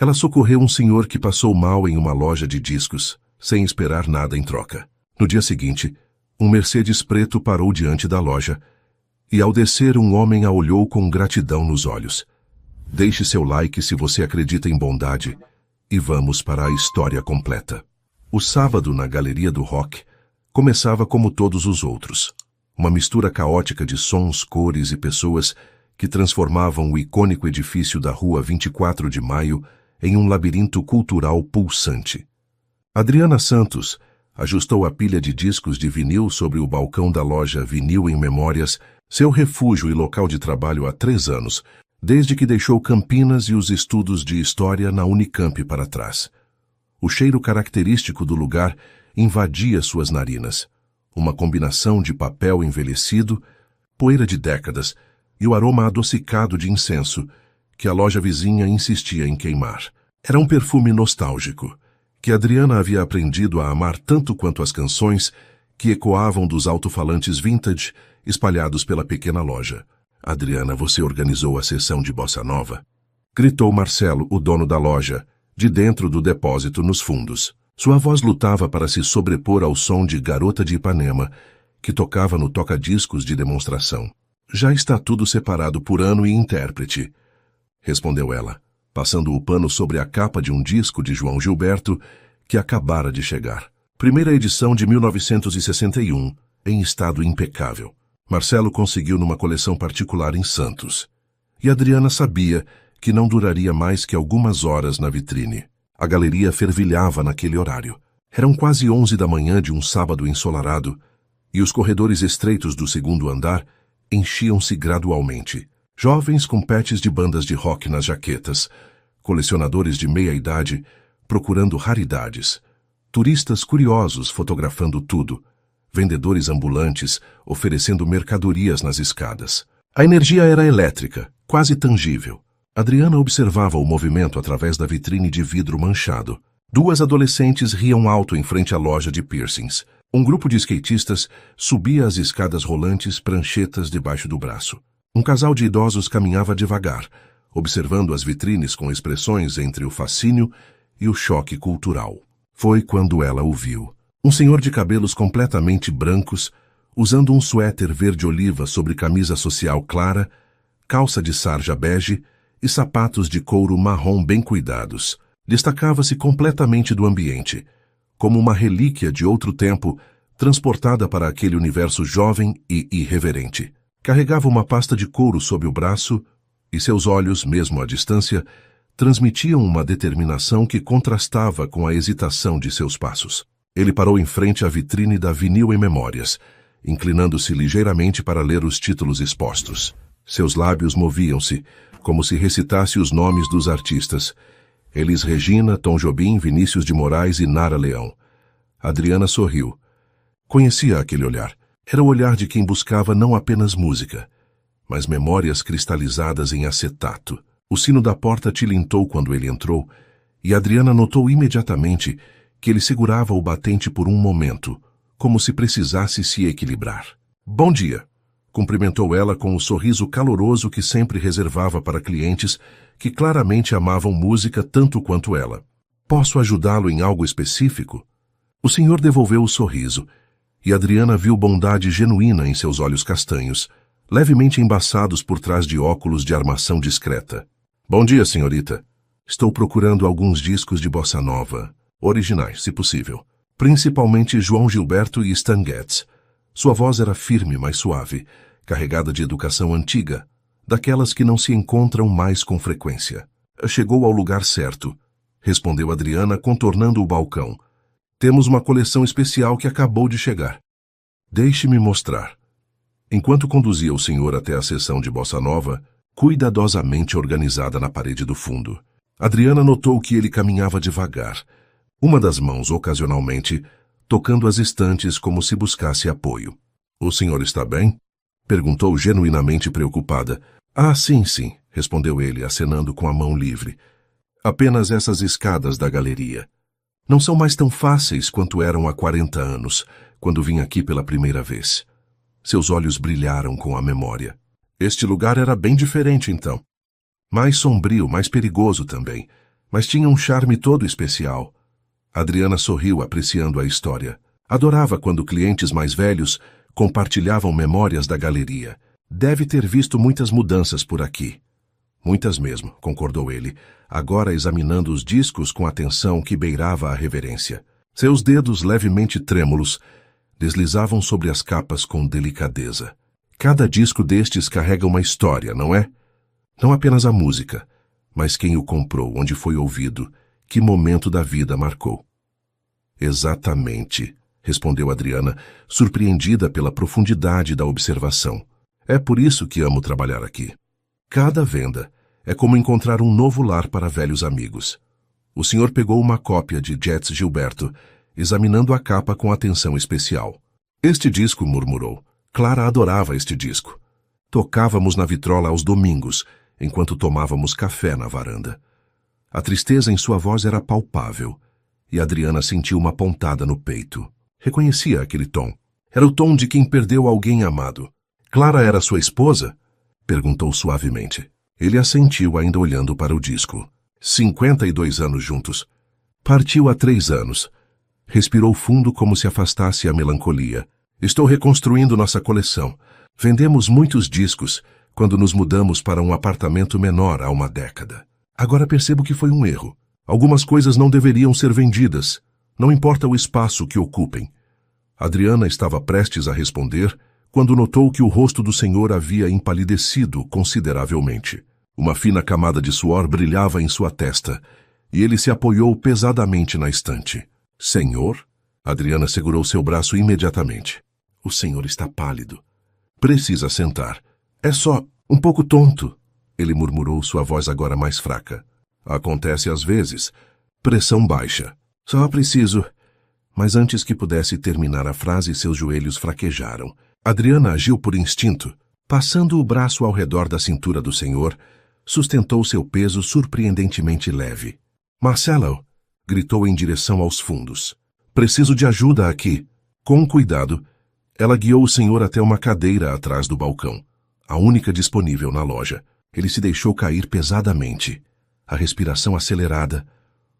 Ela socorreu um senhor que passou mal em uma loja de discos, sem esperar nada em troca. No dia seguinte, um Mercedes preto parou diante da loja, e ao descer um homem a olhou com gratidão nos olhos. Deixe seu like se você acredita em bondade, e vamos para a história completa. O sábado na Galeria do Rock começava como todos os outros. Uma mistura caótica de sons, cores e pessoas que transformavam o icônico edifício da Rua 24 de Maio em um labirinto cultural pulsante. Adriana Santos ajustou a pilha de discos de vinil sobre o balcão da loja Vinil em Memórias, seu refúgio e local de trabalho há 3 anos, desde que deixou Campinas e os estudos de História na Unicamp para trás. O cheiro característico do lugar invadia suas narinas, uma combinação de papel envelhecido, poeira de décadas e o aroma adocicado de incenso que a loja vizinha insistia em queimar. Era um perfume nostálgico, que Adriana havia aprendido a amar tanto quanto as canções que ecoavam dos alto-falantes vintage espalhados pela pequena loja. Adriana, você organizou a sessão de bossa nova? Gritou Marcelo, o dono da loja, de dentro do depósito nos fundos. Sua voz lutava para se sobrepor ao som de Garota de Ipanema, que tocava no toca-discos de demonstração. Já está tudo separado por ano e intérprete, respondeu ela, passando o pano sobre a capa de um disco de João Gilberto que acabara de chegar. Primeira edição de 1961, em estado impecável. Marcelo conseguiu numa coleção particular em Santos. E Adriana sabia que não duraria mais que algumas horas na vitrine. A galeria fervilhava naquele horário. Eram quase 11 da manhã de um sábado ensolarado, e os corredores estreitos do segundo andar enchiam-se gradualmente. Jovens com patches de bandas de rock nas jaquetas, colecionadores de meia-idade procurando raridades, turistas curiosos fotografando tudo, vendedores ambulantes oferecendo mercadorias nas escadas. A energia era elétrica, quase tangível. Adriana observava o movimento através da vitrine de vidro manchado. 2 adolescentes riam alto em frente à loja de piercings. Um grupo de skatistas subia as escadas rolantes, pranchetas debaixo do braço. Um casal de idosos caminhava devagar, observando as vitrines com expressões entre o fascínio e o choque cultural. Foi quando ela o viu. Um senhor de cabelos completamente brancos, usando um suéter verde-oliva sobre camisa social clara, calça de sarja bege e sapatos de couro marrom bem cuidados. Destacava-se completamente do ambiente, como uma relíquia de outro tempo, transportada para aquele universo jovem e irreverente. Carregava uma pasta de couro sob o braço e seus olhos, mesmo à distância, transmitiam uma determinação que contrastava com a hesitação de seus passos. Ele parou em frente à vitrine da Vinil em Memórias, inclinando-se ligeiramente para ler os títulos expostos. Seus lábios moviam-se, como se recitasse os nomes dos artistas: Elis Regina, Tom Jobim, Vinícius de Moraes e Nara Leão. Adriana sorriu. Conhecia aquele olhar. Era o olhar de quem buscava não apenas música, mas memórias cristalizadas em acetato. O sino da porta tilintou quando ele entrou, e Adriana notou imediatamente que ele segurava o batente por um momento, como se precisasse se equilibrar. Bom dia, cumprimentou ela com o sorriso caloroso que sempre reservava para clientes que claramente amavam música tanto quanto ela. Posso ajudá-lo em algo específico? O senhor devolveu o sorriso, e Adriana viu bondade genuína em seus olhos castanhos, levemente embaçados por trás de óculos de armação discreta. Bom dia, senhorita. Estou procurando alguns discos de bossa nova, originais, se possível. Principalmente João Gilberto e Stan Getz. Sua voz era firme, mas suave, carregada de educação antiga, daquelas que não se encontram mais com frequência. Chegou ao lugar certo, respondeu Adriana, contornando o balcão. Temos uma coleção especial que acabou de chegar. Deixe-me mostrar. Enquanto conduzia o senhor até a seção de bossa nova, cuidadosamente organizada na parede do fundo, Adriana notou que ele caminhava devagar, uma das mãos ocasionalmente tocando as estantes como se buscasse apoio. O senhor está bem? Perguntou genuinamente preocupada. Ah, sim, respondeu ele, acenando com a mão livre. Apenas essas escadas da galeria. Não são mais tão fáceis quanto eram há 40 anos, quando vim aqui pela primeira vez. Seus olhos brilharam com a memória. Este lugar era bem diferente, então. Mais sombrio, mais perigoso também, mas tinha um charme todo especial. Adriana sorriu apreciando a história. Adorava quando clientes mais velhos compartilhavam memórias da galeria. Deve ter visto muitas mudanças por aqui. Muitas mesmo, concordou ele, agora examinando os discos com atenção que beirava a reverência. Seus dedos levemente trêmulos deslizavam sobre as capas com delicadeza. Cada disco destes carrega uma história, não é? Não apenas a música, mas quem o comprou, onde foi ouvido, que momento da vida marcou. Exatamente, respondeu Adriana, surpreendida pela profundidade da observação. É por isso que amo trabalhar aqui. Cada venda é como encontrar um novo lar para velhos amigos. O senhor pegou uma cópia de Jets Gilberto, examinando a capa com atenção especial. Este disco, murmurou. Clara adorava este disco. Tocávamos na vitrola aos domingos, enquanto tomávamos café na varanda. A tristeza em sua voz era palpável, e Adriana sentiu uma pontada no peito. Reconhecia aquele tom. Era o tom de quem perdeu alguém amado. Clara era sua esposa? Perguntou suavemente. Ele assentiu, ainda olhando para o disco. 52 anos juntos. Partiu há 3 anos. Respirou fundo como se afastasse a melancolia. Estou reconstruindo nossa coleção. Vendemos muitos discos quando nos mudamos para um apartamento menor há uma década. Agora percebo que foi um erro. Algumas coisas não deveriam ser vendidas. Não importa o espaço que ocupem. Adriana estava prestes a responder quando notou que o rosto do senhor havia empalidecido consideravelmente. Uma fina camada de suor brilhava em sua testa, e ele se apoiou pesadamente na estante. Senhor? Adriana segurou seu braço imediatamente. O senhor está pálido. Precisa sentar. É só um pouco tonto, ele murmurou, sua voz agora mais fraca. Acontece às vezes. Pressão baixa. Só preciso... Mas antes que pudesse terminar a frase, seus joelhos fraquejaram. Adriana agiu por instinto. Passando o braço ao redor da cintura do senhor, sustentou seu peso surpreendentemente leve. Marcelo! Gritou em direção aos fundos. Preciso de ajuda aqui. Com cuidado, ela guiou o senhor até uma cadeira atrás do balcão, a única disponível na loja. Ele se deixou cair pesadamente, a respiração acelerada,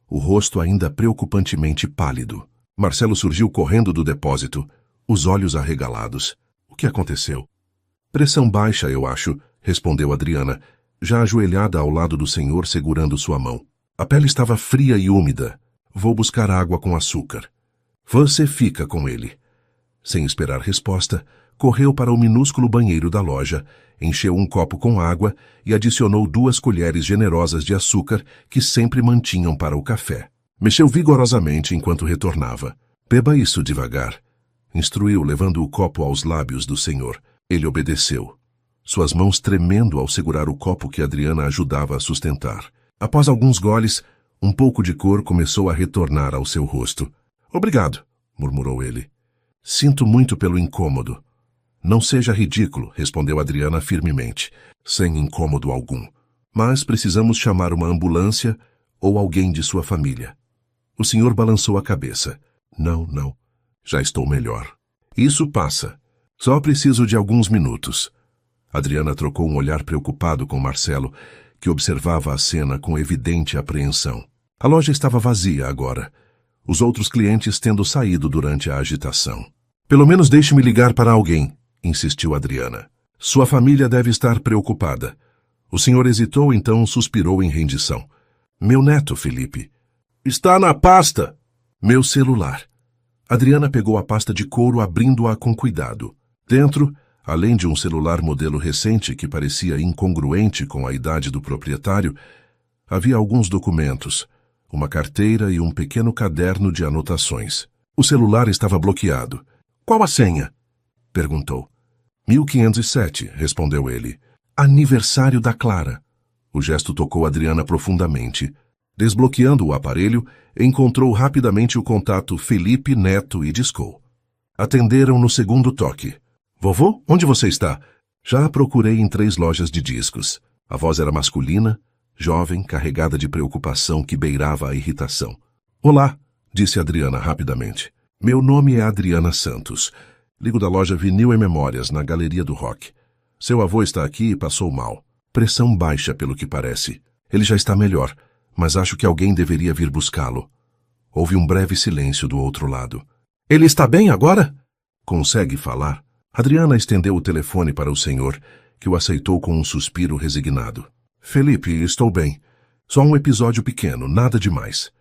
o rosto ainda preocupantemente pálido. Marcelo surgiu correndo do depósito, os olhos arregalados. O que aconteceu? Pressão baixa, eu acho, respondeu Adriana, já ajoelhada ao lado do senhor segurando sua mão. A pele estava fria e úmida. Vou buscar água com açúcar. Você fica com ele. Sem esperar resposta, correu para o minúsculo banheiro da loja, encheu um copo com água e adicionou 2 colheres generosas de açúcar que sempre mantinham para o café. Mexeu vigorosamente enquanto retornava. Beba isso devagar, instruiu, levando o copo aos lábios do senhor. Ele obedeceu, suas mãos tremendo ao segurar o copo que Adriana ajudava a sustentar. Após alguns goles, um pouco de cor começou a retornar ao seu rosto. Obrigado, murmurou ele. Sinto muito pelo incômodo. Não seja ridículo, respondeu Adriana firmemente, sem incômodo algum. Mas precisamos chamar uma ambulância ou alguém de sua família. O senhor balançou a cabeça. Não. Já estou melhor. Isso passa. Só preciso de alguns minutos. Adriana trocou um olhar preocupado com Marcelo, que observava a cena com evidente apreensão. A loja estava vazia agora, os outros clientes tendo saído durante a agitação. Pelo menos deixe-me ligar para alguém, insistiu Adriana. Sua família deve estar preocupada. O senhor hesitou, então suspirou em rendição. Meu neto, Felipe. Está na pasta! Meu celular. Adriana pegou a pasta de couro, abrindo-a com cuidado. Dentro, além de um celular modelo recente que parecia incongruente com a idade do proprietário, havia alguns documentos, uma carteira e um pequeno caderno de anotações. O celular estava bloqueado. Qual a senha? Perguntou. 1507, respondeu ele. Aniversário da Clara. O gesto tocou Adriana profundamente. Desbloqueando o aparelho, encontrou rapidamente o contato Felipe Neto e discou. Atenderam no segundo toque. Vovô, onde você está? Já procurei em 3 lojas de discos. A voz era masculina, jovem, carregada de preocupação que beirava a irritação. Olá, disse Adriana rapidamente. Meu nome é Adriana Santos. Ligo da loja Vinil e Memórias, na Galeria do Rock. Seu avô está aqui e passou mal. Pressão baixa, pelo que parece. Ele já está melhor. mas acho que alguém deveria vir buscá-lo. Houve um breve silêncio do outro lado. Ele está bem agora? Consegue falar? Adriana estendeu o telefone para o senhor, que o aceitou com um suspiro resignado. Felipe, estou bem. Só um episódio pequeno, nada demais.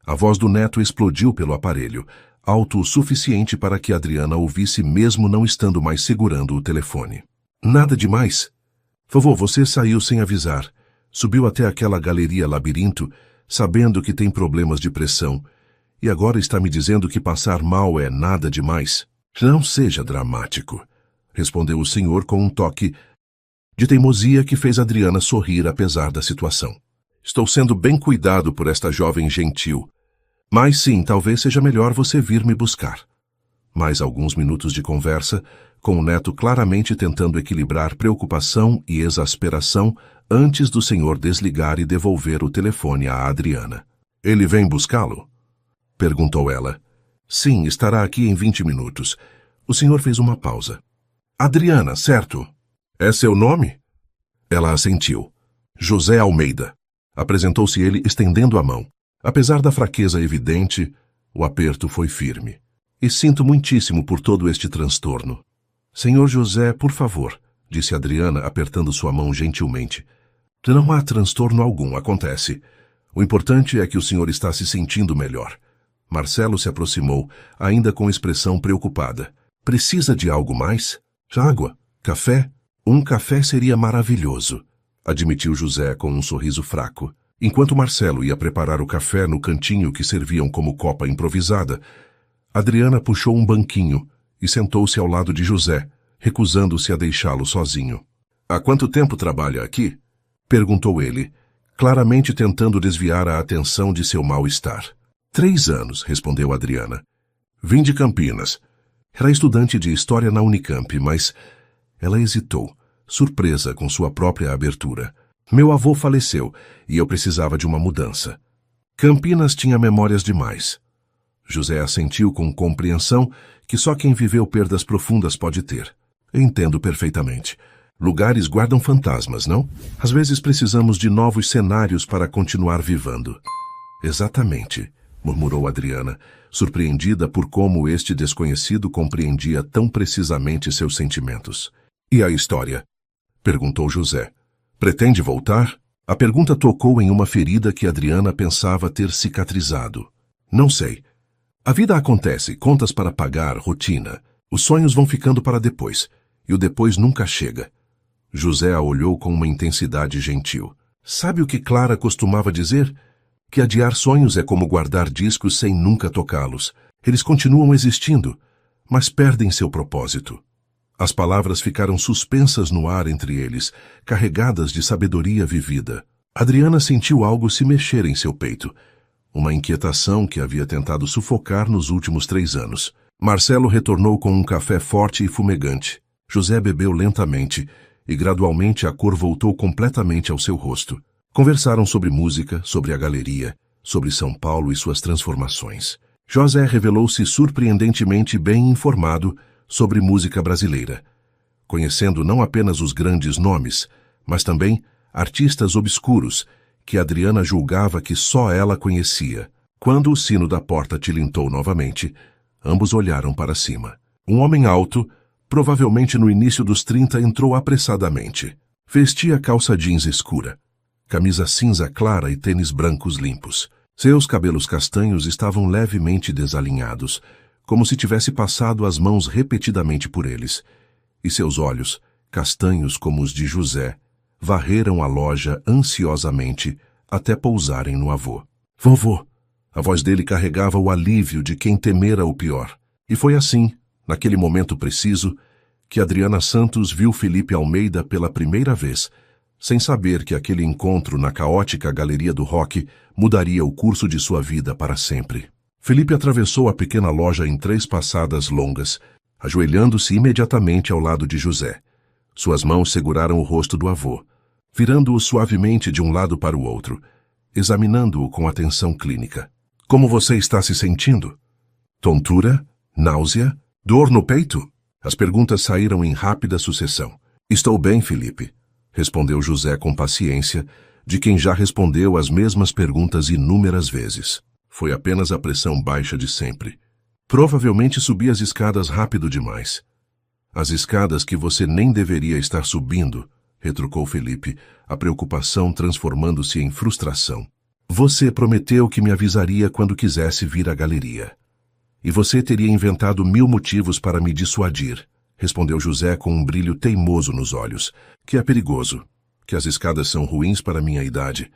A voz do neto explodiu pelo aparelho, alto o suficiente para que Adriana ouvisse mesmo não estando mais segurando o telefone. Nada demais? Vovô, você saiu sem avisar. Subiu até aquela galeria labirinto, sabendo que tem problemas de pressão, e agora está me dizendo que passar mal é nada demais? Não seja dramático, respondeu o senhor com um toque de teimosia que fez Adriana sorrir apesar da situação. Estou sendo bem cuidado por esta jovem gentil. Mas sim, talvez seja melhor você vir me buscar. Mais alguns minutos de conversa, com o neto claramente tentando equilibrar preocupação e exasperação antes do senhor desligar e devolver o telefone a Adriana. Ele vem buscá-lo? Perguntou ela. Sim, estará aqui em 20 minutos. O senhor fez uma pausa. Adriana, certo? É seu nome? Ela assentiu. José Almeida. Apresentou-se ele estendendo a mão. Apesar da fraqueza evidente, o aperto foi firme. E sinto muitíssimo por todo este transtorno. Senhor José, por favor, disse Adriana, apertando sua mão gentilmente. Não há transtorno algum, acontece. O importante é que o senhor está se sentindo melhor. Marcelo se aproximou, ainda com expressão preocupada. Precisa de algo mais? Água? Café? Um café seria maravilhoso, admitiu José com um sorriso fraco. Enquanto Marcelo ia preparar o café no cantinho que serviam como copa improvisada, Adriana puxou um banquinho e sentou-se ao lado de José, recusando-se a deixá-lo sozinho. Há quanto tempo trabalha aqui? Perguntou ele, claramente tentando desviar a atenção de seu mal-estar. 3 anos, respondeu Adriana. Vim de Campinas. Era estudante de História na Unicamp, mas ela hesitou, surpresa com sua própria abertura. Meu avô faleceu e eu precisava de uma mudança. Campinas tinha memórias demais. José assentiu com compreensão que só quem viveu perdas profundas pode ter. Entendo perfeitamente. Lugares guardam fantasmas, não? Às vezes precisamos de novos cenários para continuar vivendo. Exatamente, murmurou Adriana, surpreendida por como este desconhecido compreendia tão precisamente seus sentimentos. E a história? Perguntou José. Pretende voltar? A pergunta tocou em uma ferida que Adriana pensava ter cicatrizado. Não sei. A vida acontece, contas para pagar, rotina. Os sonhos vão ficando para depois, e o depois nunca chega. José a olhou com uma intensidade gentil. Sabe o que Clara costumava dizer? Que adiar sonhos é como guardar discos sem nunca tocá-los. Eles continuam existindo, mas perdem seu propósito. As palavras ficaram suspensas no ar entre eles, carregadas de sabedoria vivida. Adriana sentiu algo se mexer em seu peito. Uma inquietação que havia tentado sufocar nos últimos 3 anos. Marcelo retornou com um café forte e fumegante. José bebeu lentamente, e gradualmente a cor voltou completamente ao seu rosto. Conversaram sobre música, sobre a galeria, sobre São Paulo e suas transformações. José revelou-se surpreendentemente bem informado sobre música brasileira, conhecendo não apenas os grandes nomes, mas também artistas obscuros que Adriana julgava que só ela conhecia. Quando o sino da porta tilintou novamente, ambos olharam para cima. Um homem alto, provavelmente no início dos 30, entrou apressadamente. Vestia calça jeans escura, camisa cinza clara e tênis brancos limpos. Seus cabelos castanhos estavam levemente desalinhados, como se tivesse passado as mãos repetidamente por eles, e seus olhos, castanhos como os de José, varreram a loja ansiosamente até pousarem no avô. Vovô! A voz dele carregava o alívio de quem temera o pior. E foi assim, naquele momento preciso, que Adriana Santos viu Felipe Almeida pela primeira vez, sem saber que aquele encontro na caótica galeria do rock mudaria o curso de sua vida para sempre. Felipe atravessou a pequena loja em 3 passadas longas, ajoelhando-se imediatamente ao lado de José. Suas mãos seguraram o rosto do avô, virando-o suavemente de um lado para o outro, examinando-o com atenção clínica. Como você está se sentindo? Tontura? Náusea? Dor no peito? As perguntas saíram em rápida sucessão. Estou bem, Felipe, respondeu José com paciência, de quem já respondeu as mesmas perguntas inúmeras vezes. Foi apenas a pressão baixa de sempre. Provavelmente subi as escadas rápido demais. As escadas que você nem deveria estar subindo, retrucou Felipe, a preocupação transformando-se em frustração. Você prometeu que me avisaria quando quisesse vir à galeria. E você teria inventado 1000 motivos para me dissuadir, respondeu José com um brilho teimoso nos olhos, que é perigoso, que as escadas são ruins para minha idade,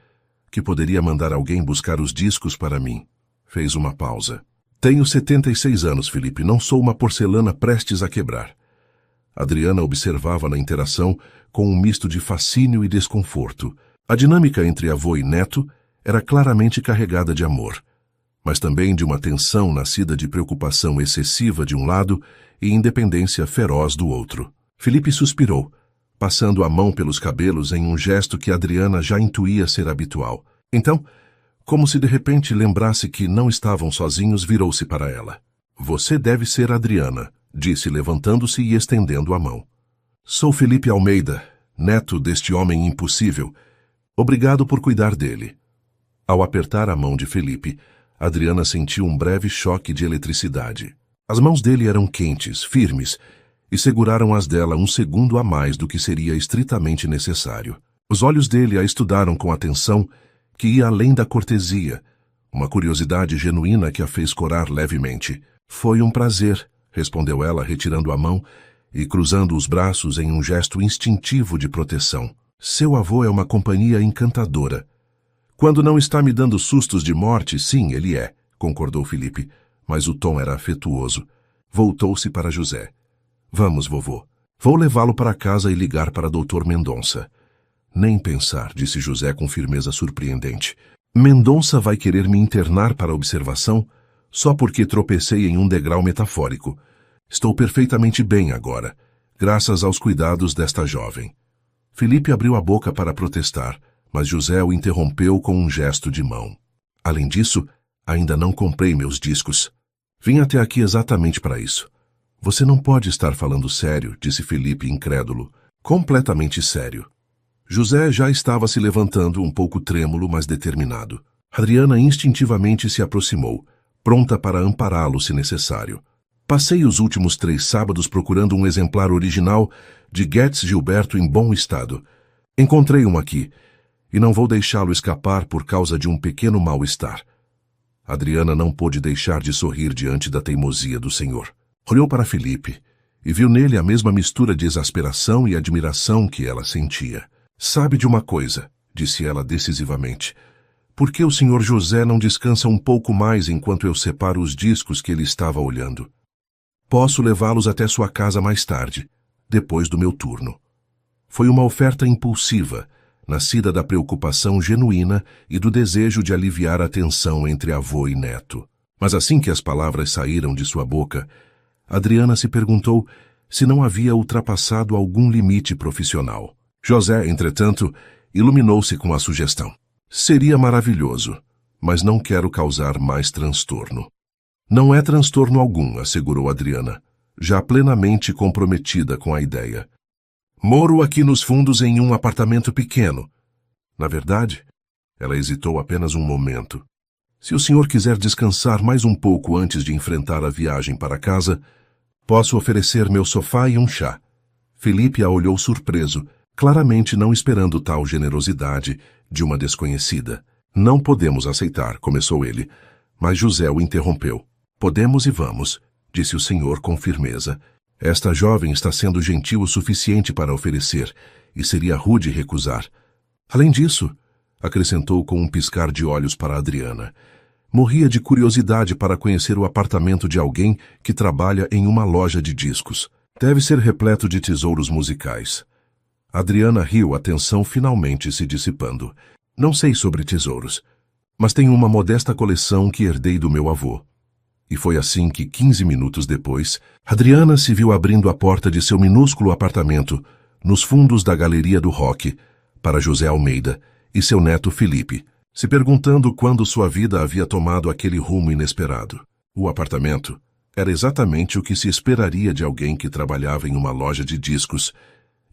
que poderia mandar alguém buscar os discos para mim. Fez uma pausa. Tenho 76 anos, Felipe, não sou uma porcelana prestes a quebrar. Adriana observava na interação com um misto de fascínio e desconforto. A dinâmica entre avô e neto era claramente carregada de amor, mas também de uma tensão nascida de preocupação excessiva de um lado e independência feroz do outro. Felipe suspirou, passando a mão pelos cabelos em um gesto que Adriana já intuía ser habitual. Então, como se de repente lembrasse que não estavam sozinhos, virou-se para ela. Você deve ser Adriana, disse levantando-se e estendendo a mão. Sou Felipe Almeida, neto deste homem impossível. Obrigado por cuidar dele. Ao apertar a mão de Felipe, Adriana sentiu um breve choque de eletricidade. As mãos dele eram quentes, firmes, e seguraram as dela um segundo a mais do que seria estritamente necessário. Os olhos dele a estudaram com atenção que ia além da cortesia, uma curiosidade genuína que a fez corar levemente. Foi um prazer, respondeu ela, retirando a mão e cruzando os braços em um gesto instintivo de proteção. Seu avô é uma companhia encantadora. Quando não está me dando sustos de morte, sim, ele é, concordou Felipe, mas o tom era afetuoso. Voltou-se para José. Vamos, vovô. Vou levá-lo para casa e ligar para Dr. Mendonça. Nem pensar, disse José com firmeza surpreendente. Mendonça vai querer me internar para observação só porque tropecei em um degrau metafórico. Estou perfeitamente bem agora, graças aos cuidados desta jovem. Felipe abriu a boca para protestar, mas José o interrompeu com um gesto de mão. Além disso, ainda não comprei meus discos. Vim até aqui exatamente para isso. Você não pode estar falando sério, disse Felipe incrédulo. Completamente sério. José já estava se levantando, um pouco trêmulo, mas determinado. Adriana instintivamente se aproximou, pronta para ampará-lo se necessário. Passei os últimos 3 sábados procurando um exemplar original de Getz Gilberto em bom estado. Encontrei um aqui, e não vou deixá-lo escapar por causa de um pequeno mal-estar. Adriana não pôde deixar de sorrir diante da teimosia do senhor. Olhou para Felipe e viu nele a mesma mistura de exasperação e admiração que ela sentia. Sabe de uma coisa, disse ela decisivamente. Por que o senhor José não descansa um pouco mais enquanto eu separo os discos que ele estava olhando? Posso levá-los até sua casa mais tarde, depois do meu turno. Foi uma oferta impulsiva, nascida da preocupação genuína e do desejo de aliviar a tensão entre avô e neto. Mas assim que as palavras saíram de sua boca, Adriana se perguntou se não havia ultrapassado algum limite profissional. José, entretanto, iluminou-se com a sugestão. Seria maravilhoso, mas não quero causar mais transtorno. Não é transtorno algum, assegurou Adriana, já plenamente comprometida com a ideia. Moro aqui nos fundos em um apartamento pequeno. Na verdade, ela hesitou apenas um momento. Se o senhor quiser descansar mais um pouco antes de enfrentar a viagem para casa, posso oferecer meu sofá e um chá. Felipe a olhou surpreso, claramente não esperando tal generosidade de uma desconhecida. Não podemos aceitar, começou ele, mas José o interrompeu. Podemos e vamos, disse o senhor com firmeza. Esta jovem está sendo gentil o suficiente para oferecer, e seria rude recusar. Além disso, acrescentou com um piscar de olhos para Adriana, morria de curiosidade para conhecer o apartamento de alguém que trabalha em uma loja de discos. Deve ser repleto de tesouros musicais. Adriana riu, a tensão finalmente se dissipando. Não sei sobre tesouros, mas tenho uma modesta coleção que herdei do meu avô. E foi assim que, 15 minutos depois, Adriana se viu abrindo a porta de seu minúsculo apartamento, nos fundos da Galeria do Rock, para José Almeida e seu neto Felipe, se perguntando quando sua vida havia tomado aquele rumo inesperado. O apartamento era exatamente o que se esperaria de alguém que trabalhava em uma loja de discos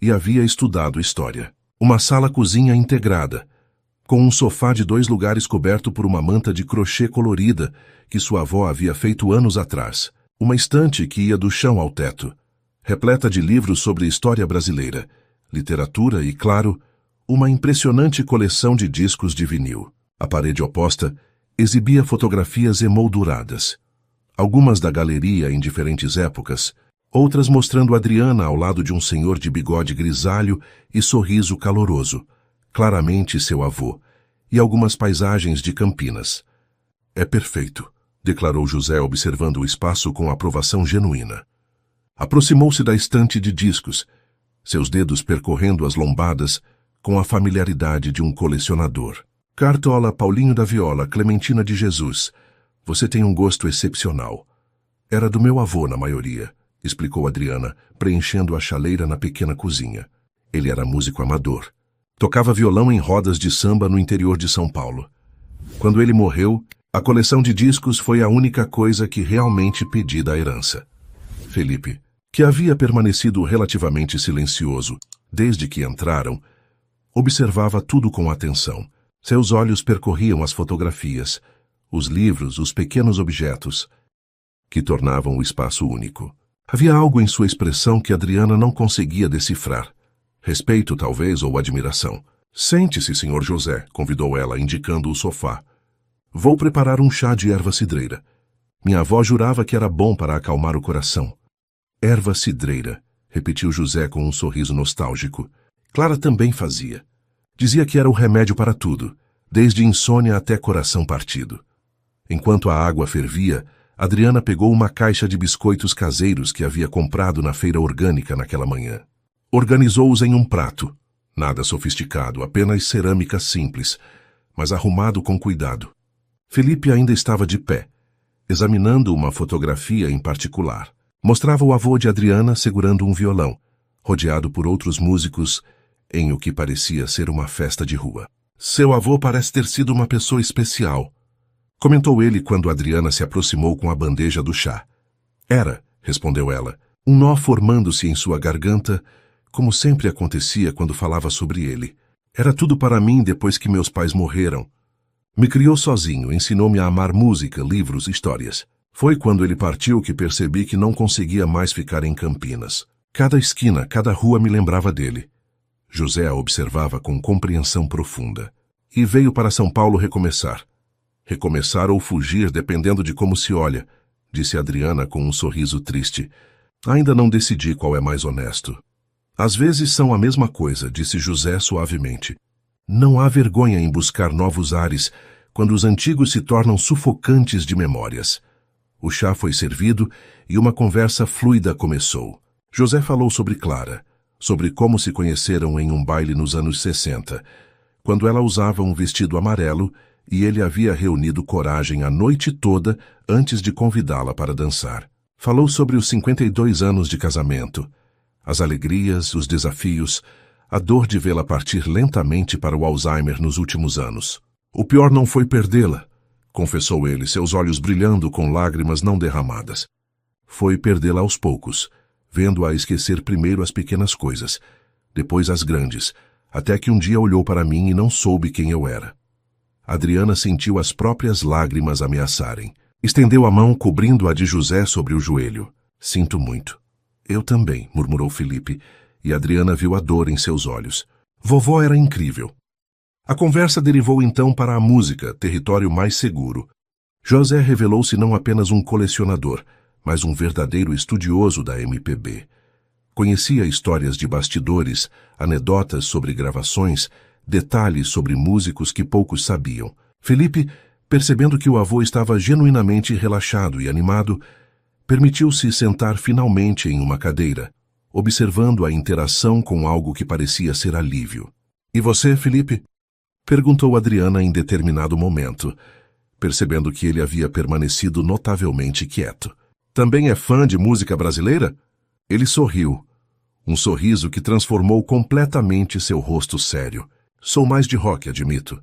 e havia estudado história. Uma sala-cozinha integrada, com um sofá de 2 lugares coberto por uma manta de crochê colorida que sua avó havia feito anos atrás. Uma estante que ia do chão ao teto, repleta de livros sobre história brasileira, literatura e, claro, uma impressionante coleção de discos de vinil. A parede oposta exibia fotografias emolduradas, algumas da galeria em diferentes épocas, outras mostrando Adriana ao lado de um senhor de bigode grisalho e sorriso caloroso, claramente seu avô, e algumas paisagens de Campinas. É perfeito, declarou José, observando o espaço com aprovação genuína. Aproximou-se da estante de discos, seus dedos percorrendo as lombadas com a familiaridade de um colecionador. Cartola, Paulinho da Viola, Clementina de Jesus. Você tem um gosto excepcional. Era do meu avô, na maioria, explicou Adriana, preenchendo a chaleira na pequena cozinha. Ele era músico amador. Tocava violão em rodas de samba no interior de São Paulo. Quando ele morreu, a coleção de discos foi a única coisa que realmente pedi da herança. Felipe, que havia permanecido relativamente silencioso desde que entraram, observava tudo com atenção. Seus olhos percorriam as fotografias, os livros, os pequenos objetos, que tornavam o espaço único. Havia algo em sua expressão que Adriana não conseguia decifrar. Respeito, talvez, ou admiração. Sente-se, Sr. José, convidou ela, indicando o sofá. Vou preparar um chá de erva cidreira. Minha avó jurava que era bom para acalmar o coração. Erva cidreira, repetiu José com um sorriso nostálgico. Clara também fazia. Dizia que era o remédio para tudo, desde insônia até coração partido. Enquanto a água fervia, Adriana pegou uma caixa de biscoitos caseiros que havia comprado na feira orgânica naquela manhã. Organizou-os em um prato, nada sofisticado, apenas cerâmica simples, mas arrumado com cuidado. Felipe ainda estava de pé, examinando uma fotografia em particular. Mostrava o avô de Adriana segurando um violão, rodeado por outros músicos, em o que parecia ser uma festa de rua. Seu avô parece ter sido uma pessoa especial, comentou ele quando Adriana se aproximou com a bandeja do chá. Era, respondeu ela, um nó formando-se em sua garganta, como sempre acontecia quando falava sobre ele. Era tudo para mim depois que meus pais morreram. Me criou sozinho, ensinou-me a amar música, livros, histórias. Foi quando ele partiu que percebi que não conseguia mais ficar em Campinas. Cada esquina, cada rua me lembrava dele. José a observava com compreensão profunda. E veio para São Paulo recomeçar. Recomeçar ou fugir, dependendo de como se olha, disse Adriana com um sorriso triste. Ainda não decidi qual é mais honesto. Às vezes são a mesma coisa, disse José suavemente. Não há vergonha em buscar novos ares, quando os antigos se tornam sufocantes de memórias. O chá foi servido e uma conversa fluida começou. José falou sobre Clara, sobre como se conheceram em um baile nos anos 60, quando ela usava um vestido amarelo e ele havia reunido coragem a noite toda antes de convidá-la para dançar. Falou sobre os 52 anos de casamento, as alegrias, os desafios, a dor de vê-la partir lentamente para o Alzheimer nos últimos anos. O pior não foi perdê-la, confessou ele, seus olhos brilhando com lágrimas não derramadas. Foi perdê-la aos poucos, vendo-a esquecer primeiro as pequenas coisas, depois as grandes, até que um dia olhou para mim e não soube quem eu era. Adriana sentiu as próprias lágrimas ameaçarem. Estendeu a mão, cobrindo-a de José sobre o joelho. Sinto muito. Eu também, murmurou Felipe, e Adriana viu a dor em seus olhos. Vovó era incrível. A conversa derivou então para a música, território mais seguro. José revelou-se não apenas um colecionador, mas um verdadeiro estudioso da MPB. Conhecia histórias de bastidores, anedotas sobre gravações, detalhes sobre músicos que poucos sabiam. Felipe, percebendo que o avô estava genuinamente relaxado e animado, permitiu-se sentar finalmente em uma cadeira, observando a interação com algo que parecia ser alívio. E você, Felipe? Perguntou Adriana em determinado momento, percebendo que ele havia permanecido notavelmente quieto. Também é fã de música brasileira? Ele sorriu, um sorriso que transformou completamente seu rosto sério. Sou mais de rock, admito.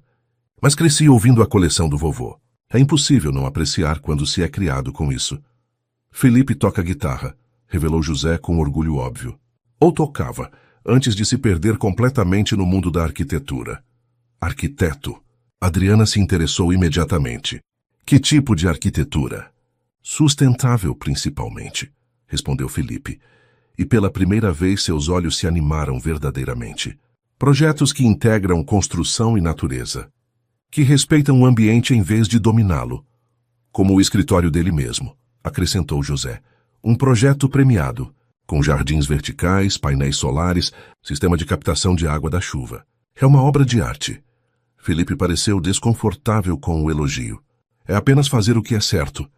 Mas cresci ouvindo a coleção do vovô. É impossível não apreciar quando se é criado com isso. Felipe toca guitarra, revelou José com orgulho óbvio. Ou tocava, antes de se perder completamente no mundo da arquitetura. Arquiteto. Adriana se interessou imediatamente. Que tipo de arquitetura? Sustentável, principalmente, respondeu Felipe. E pela primeira vez seus olhos se animaram verdadeiramente. Projetos que integram construção e natureza. Que respeitam o ambiente em vez de dominá-lo. Como o escritório dele mesmo, acrescentou José. Um projeto premiado, com jardins verticais, painéis solares, sistema de captação de água da chuva. É uma obra de arte. Felipe pareceu desconfortável com o elogio. É apenas fazer o que é certo.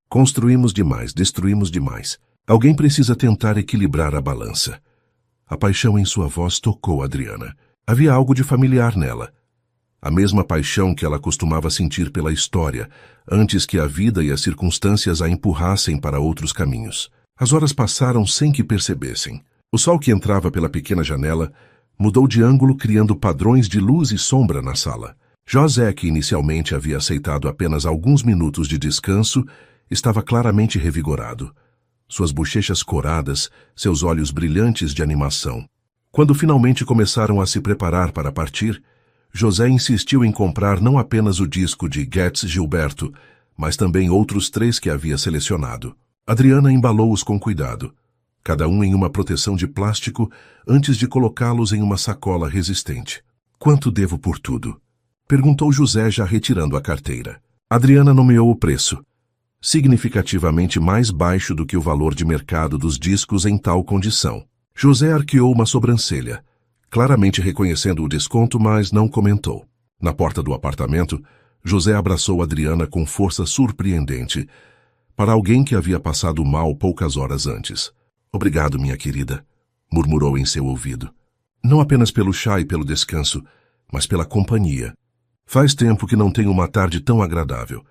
Construímos demais, destruímos demais. Alguém precisa tentar equilibrar a balança. A paixão em sua voz tocou Adriana. Havia algo de familiar nela. A mesma paixão que ela costumava sentir pela história, antes que a vida e as circunstâncias a empurrassem para outros caminhos. As horas passaram sem que percebessem. O sol que entrava pela pequena janela mudou de ângulo, criando padrões de luz e sombra na sala. José, que inicialmente havia aceitado apenas alguns minutos de descanso, estava claramente revigorado. Suas bochechas coradas, seus olhos brilhantes de animação. Quando finalmente começaram a se preparar para partir, José insistiu em comprar não apenas o disco de Getz Gilberto, mas também outros 3 que havia selecionado. Adriana embalou-os com cuidado, cada um em uma proteção de plástico, antes de colocá-los em uma sacola resistente. Quanto devo por tudo? Perguntou José, já retirando a carteira. Adriana nomeou o preço, significativamente mais baixo do que o valor de mercado dos discos em tal condição. José arqueou uma sobrancelha, claramente reconhecendo o desconto, mas não comentou. Na porta do apartamento, José abraçou Adriana com força surpreendente, para alguém que havia passado mal poucas horas antes. Obrigado, minha querida, murmurou em seu ouvido. Não apenas pelo chá e pelo descanso, mas pela companhia. Faz tempo que não tenho uma tarde tão agradável.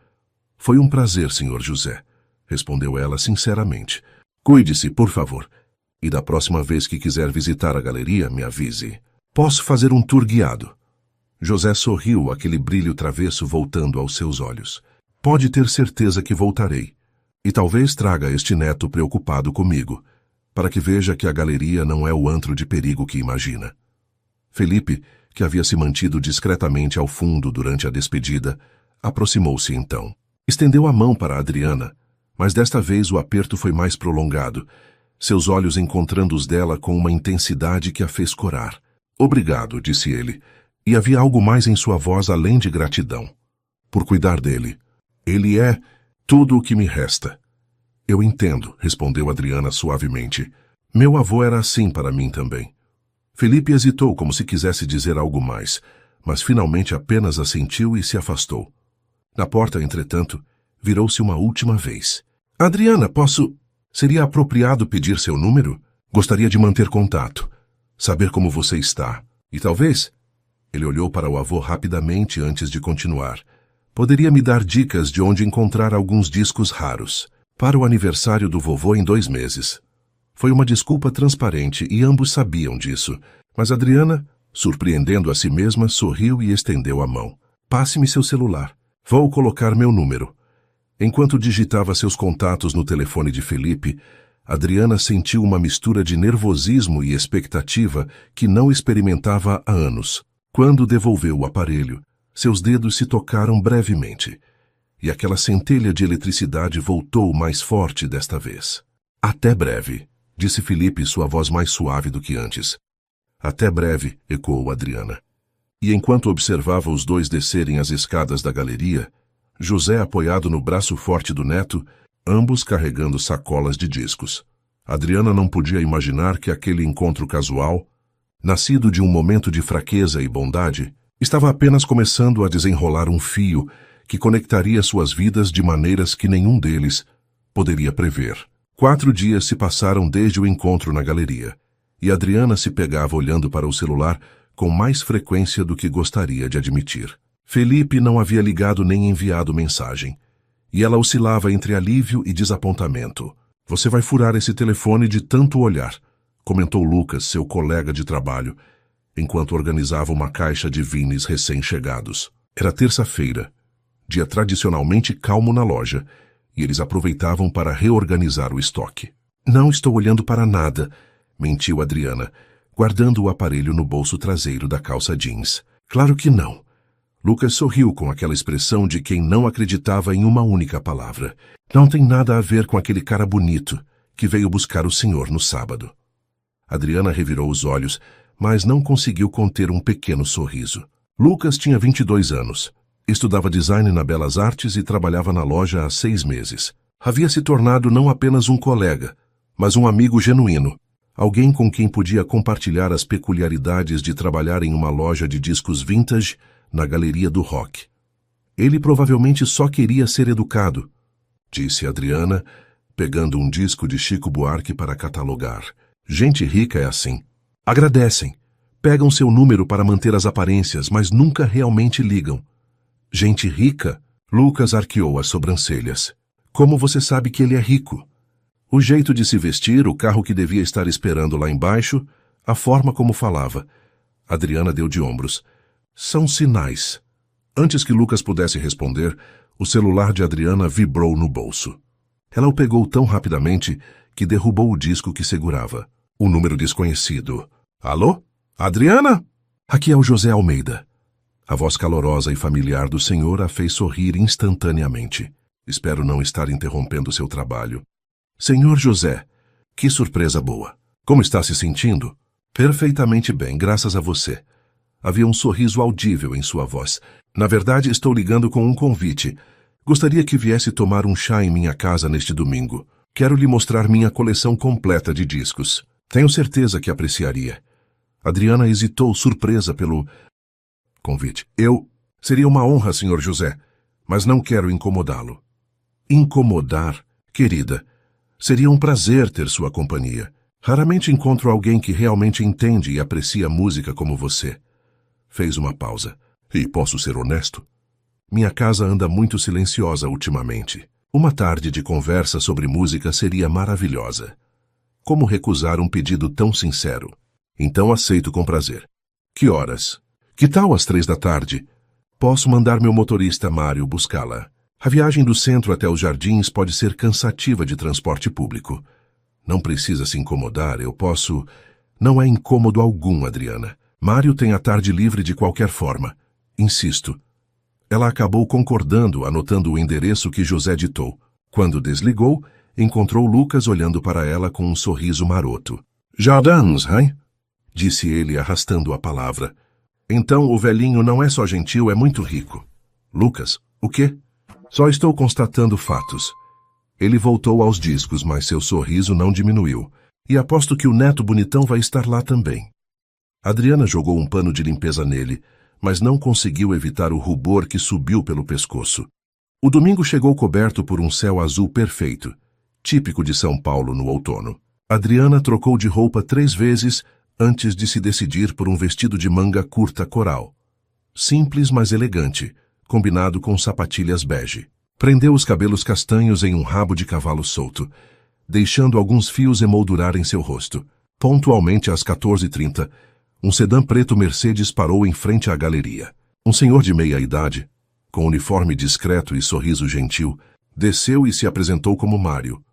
Foi um prazer, senhor José, respondeu ela sinceramente. Cuide-se, por favor. E da próxima vez que quiser visitar a galeria, me avise. Posso fazer um tour guiado? José sorriu, aquele brilho travesso voltando aos seus olhos. Pode ter certeza que voltarei. E talvez traga este neto preocupado comigo, para que veja que a galeria não é o antro de perigo que imagina. Felipe, que havia se mantido discretamente ao fundo durante a despedida, aproximou-se então. Estendeu a mão para Adriana, mas desta vez o aperto foi mais prolongado, seus olhos encontrando os dela com uma intensidade que a fez corar. Obrigado, disse ele, e havia algo mais em sua voz além de gratidão. Por cuidar dele. Ele é tudo o que me resta. Eu entendo, respondeu Adriana suavemente. Meu avô era assim para mim também. Felipe hesitou como se quisesse dizer algo mais, mas finalmente apenas assentiu e se afastou. Na porta, entretanto, virou-se uma última vez. Adriana, posso... Seria apropriado pedir seu número? Gostaria de manter contato, saber como você está. E talvez... Ele olhou para o avô rapidamente antes de continuar. Poderia me dar dicas de onde encontrar alguns discos raros. Para o aniversário do vovô em 2 meses. Foi uma desculpa transparente e ambos sabiam disso. Mas Adriana, surpreendendo a si mesma, sorriu e estendeu a mão. Passe-me seu celular. Vou colocar meu número. Enquanto digitava seus contatos no telefone de Felipe, Adriana sentiu uma mistura de nervosismo e expectativa que não experimentava há anos. Quando devolveu o aparelho, seus dedos se tocaram brevemente, e aquela centelha de eletricidade voltou mais forte desta vez. Até breve, disse Felipe, sua voz mais suave do que antes. Até breve, ecoou Adriana. E enquanto observava os dois descerem as escadas da galeria, José apoiado no braço forte do neto, ambos carregando sacolas de discos. Adriana não podia imaginar que aquele encontro casual, nascido de um momento de fraqueza e bondade, estava apenas começando a desenrolar um fio que conectaria suas vidas de maneiras que nenhum deles poderia prever. 4 dias se passaram desde o encontro na galeria, e Adriana se pegava olhando para o celular com mais frequência do que gostaria de admitir. Felipe não havia ligado nem enviado mensagem, e ela oscilava entre alívio e desapontamento. Você vai furar esse telefone de tanto olhar, comentou Lucas, seu colega de trabalho, enquanto organizava uma caixa de vinis recém-chegados. Era terça-feira, dia tradicionalmente calmo na loja, e eles aproveitavam para reorganizar o estoque. Não estou olhando para nada, mentiu Adriana, guardando o aparelho no bolso traseiro da calça jeans. Claro que não. Lucas sorriu com aquela expressão de quem não acreditava em uma única palavra. Não tem nada a ver com aquele cara bonito que veio buscar o senhor no sábado. Adriana revirou os olhos, mas não conseguiu conter um pequeno sorriso. Lucas tinha 22 anos. Estudava design na Belas Artes e trabalhava na loja há 6 meses. Havia se tornado não apenas um colega, mas um amigo genuíno. Alguém com quem podia compartilhar as peculiaridades de trabalhar em uma loja de discos vintage na galeria do rock. Ele provavelmente só queria ser educado, disse Adriana, pegando um disco de Chico Buarque para catalogar. Gente rica é assim. Agradecem, pegam seu número para manter as aparências, mas nunca realmente ligam. Gente rica? Lucas arqueou as sobrancelhas. Como você sabe que ele é rico? O jeito de se vestir, o carro que devia estar esperando lá embaixo, a forma como falava. Adriana deu de ombros. São sinais. Antes que Lucas pudesse responder, o celular de Adriana vibrou no bolso. Ela o pegou tão rapidamente que derrubou o disco que segurava. Um número desconhecido. Alô? Adriana? Aqui é o José Almeida. A voz calorosa e familiar do senhor a fez sorrir instantaneamente. Espero não estar interrompendo seu trabalho. Senhor José, que surpresa boa. Como está se sentindo? Perfeitamente bem, graças a você. Havia um sorriso audível em sua voz. Na verdade, estou ligando com um convite. Gostaria que viesse tomar um chá em minha casa neste domingo. Quero lhe mostrar minha coleção completa de discos. Tenho certeza que apreciaria. Adriana hesitou, surpresa pelo convite. Seria uma honra, Sr. José, mas não quero incomodá-lo. Incomodar? Querida, seria um prazer ter sua companhia. Raramente encontro alguém que realmente entende e aprecia música como você. Fez uma pausa. E posso ser honesto? Minha casa anda muito silenciosa ultimamente. Uma tarde de conversa sobre música seria maravilhosa. Como recusar um pedido tão sincero? Então aceito com prazer. Que horas? Que tal às 3 da tarde? Posso mandar meu motorista Mário buscá-la. A viagem do centro até os jardins pode ser cansativa de transporte público. Não precisa se incomodar, eu posso... Não é incômodo algum, Adriana. Mário tem a tarde livre de qualquer forma. Insisto. Ela acabou concordando, anotando o endereço que José ditou. Quando desligou, encontrou Lucas olhando para ela com um sorriso maroto. Jardins, hein? Disse ele, arrastando a palavra. Então o velhinho não é só gentil, é muito rico. Lucas, o quê? Só estou constatando fatos. Ele voltou aos discos, mas seu sorriso não diminuiu. E aposto que o neto bonitão vai estar lá também. Adriana jogou um pano de limpeza nele, mas não conseguiu evitar o rubor que subiu pelo pescoço. O domingo chegou coberto por um céu azul perfeito, típico de São Paulo no outono. Adriana trocou de roupa 3 vezes antes de se decidir por um vestido de manga curta coral. Simples, mas elegante, combinado com sapatilhas bege. Prendeu os cabelos castanhos em um rabo de cavalo solto, deixando alguns fios emoldurarem seu rosto. Pontualmente às 14h30, um sedã preto Mercedes parou em frente à galeria. Um senhor de meia idade, com uniforme discreto e sorriso gentil, desceu e se apresentou como Mário.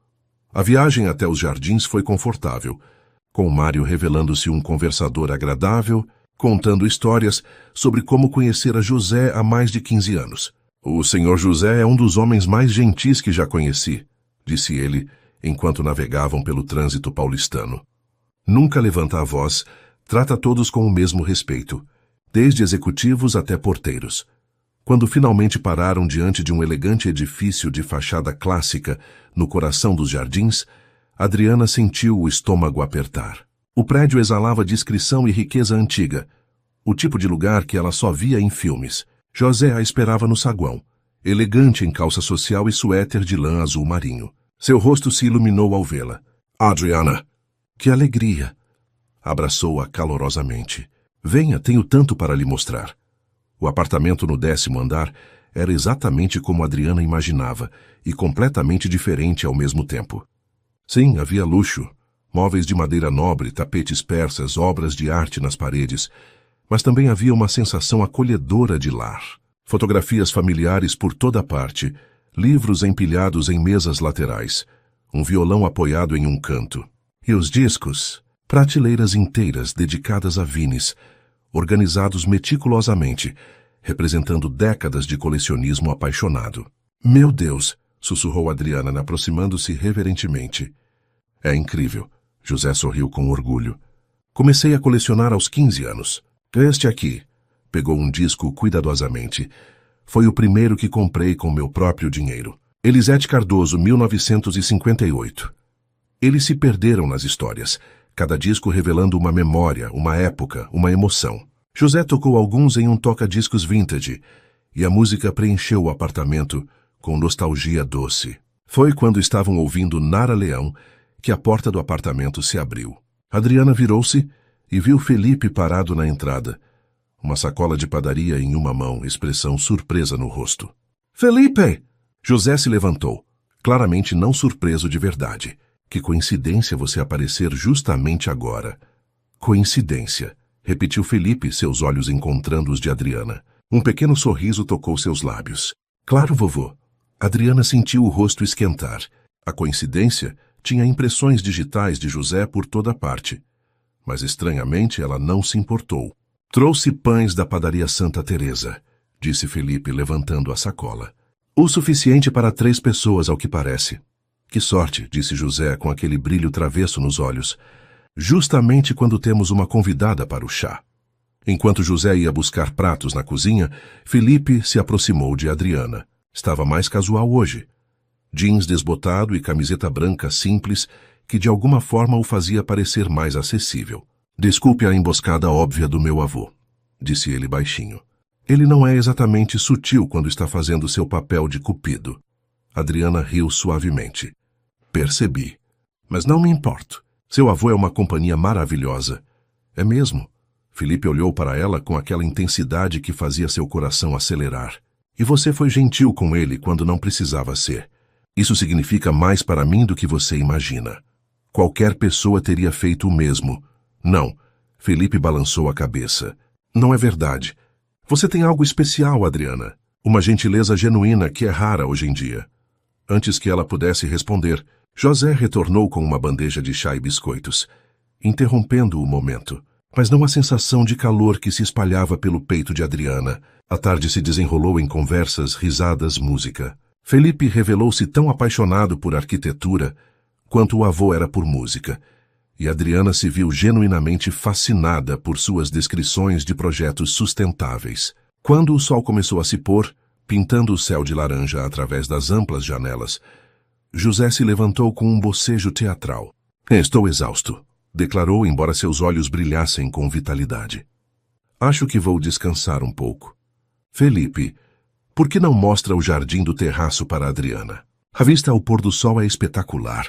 A viagem até os jardins foi confortável, com Mário revelando-se um conversador agradável, contando histórias sobre como conhecera José há mais de 15 anos. O senhor José é um dos homens mais gentis que já conheci, disse ele, enquanto navegavam pelo trânsito paulistano. Nunca levanta a voz, trata todos com o mesmo respeito, desde executivos até porteiros. Quando finalmente pararam diante de um elegante edifício de fachada clássica no coração dos jardins, Adriana sentiu o estômago apertar. O prédio exalava discrição e riqueza antiga, o tipo de lugar que ela só via em filmes. José a esperava no saguão, elegante em calça social e suéter de lã azul marinho. Seu rosto se iluminou ao vê-la. Adriana! Que alegria! Abraçou-a calorosamente. Venha, tenho tanto para lhe mostrar. O apartamento no 10º andar era exatamente como Adriana imaginava e completamente diferente ao mesmo tempo. Sim, havia luxo, móveis de madeira nobre, tapetes persas, obras de arte nas paredes, mas também havia uma sensação acolhedora de lar. Fotografias familiares por toda parte, livros empilhados em mesas laterais, um violão apoiado em um canto. E os discos, prateleiras inteiras dedicadas a Vines, organizados meticulosamente, representando décadas de colecionismo apaixonado. Meu Deus! Sussurrou Adriana, aproximando-se reverentemente. É incrível. José sorriu com orgulho. Comecei a colecionar aos 15 anos. Este aqui. Pegou um disco cuidadosamente. Foi o primeiro que comprei com meu próprio dinheiro. Elisete Cardoso, 1958. Eles se perderam nas histórias, cada disco revelando uma memória, uma época, uma emoção. José tocou alguns em um toca-discos vintage, e a música preencheu o apartamento com nostalgia doce. Foi quando estavam ouvindo Nara Leão que a porta do apartamento se abriu. Adriana virou-se e viu Felipe parado na entrada, uma sacola de padaria em uma mão, expressão surpresa no rosto. Felipe! José se levantou, claramente não surpreso de verdade. Que coincidência você aparecer justamente agora. Coincidência, repetiu Felipe, seus olhos encontrando os de Adriana. Um pequeno sorriso tocou seus lábios. Claro, vovô. Adriana sentiu o rosto esquentar. A coincidência tinha impressões digitais de José por toda parte. Mas estranhamente ela não se importou. Trouxe pães da padaria Santa Teresa, disse Felipe, levantando a sacola. O suficiente para 3 pessoas, ao que parece. Que sorte, disse José com aquele brilho travesso nos olhos. Justamente quando temos uma convidada para o chá. Enquanto José ia buscar pratos na cozinha, Felipe se aproximou de Adriana. Estava mais casual hoje. Jeans desbotado e camiseta branca simples, que de alguma forma o fazia parecer mais acessível. Desculpe a emboscada óbvia do meu avô, disse ele baixinho. Ele não é exatamente sutil quando está fazendo seu papel de cupido. Adriana riu suavemente. Percebi. Mas não me importo. Seu avô é uma companhia maravilhosa. É mesmo? Felipe olhou para ela com aquela intensidade que fazia seu coração acelerar. E você foi gentil com ele quando não precisava ser. Isso significa mais para mim do que você imagina. Qualquer pessoa teria feito o mesmo. Não. Felipe balançou a cabeça. Não é verdade. Você tem algo especial, Adriana. Uma gentileza genuína que é rara hoje em dia. Antes que ela pudesse responder, José retornou com uma bandeja de chá e biscoitos, interrompendo o momento. Mas não a sensação de calor que se espalhava pelo peito de Adriana. A tarde se desenrolou em conversas, risadas, música. Felipe revelou-se tão apaixonado por arquitetura quanto o avô era por música, e Adriana se viu genuinamente fascinada por suas descrições de projetos sustentáveis. Quando o sol começou a se pôr, pintando o céu de laranja através das amplas janelas, José se levantou com um bocejo teatral. Estou exausto, declarou, embora seus olhos brilhassem com vitalidade. Acho que vou descansar um pouco. Felipe, por que não mostra o jardim do terraço para Adriana? A vista ao pôr do sol é espetacular.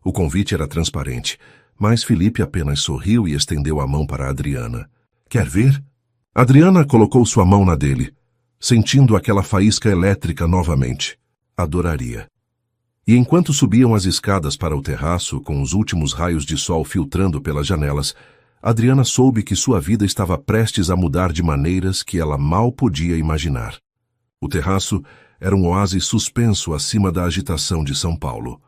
O convite era transparente, mas Felipe apenas sorriu e estendeu a mão para Adriana. Quer ver? Adriana colocou sua mão na dele, sentindo aquela faísca elétrica novamente. Adoraria. E enquanto subiam as escadas para o terraço, com os últimos raios de sol filtrando pelas janelas, Adriana soube que sua vida estava prestes a mudar de maneiras que ela mal podia imaginar. O terraço era um oásis suspenso acima da agitação de São Paulo.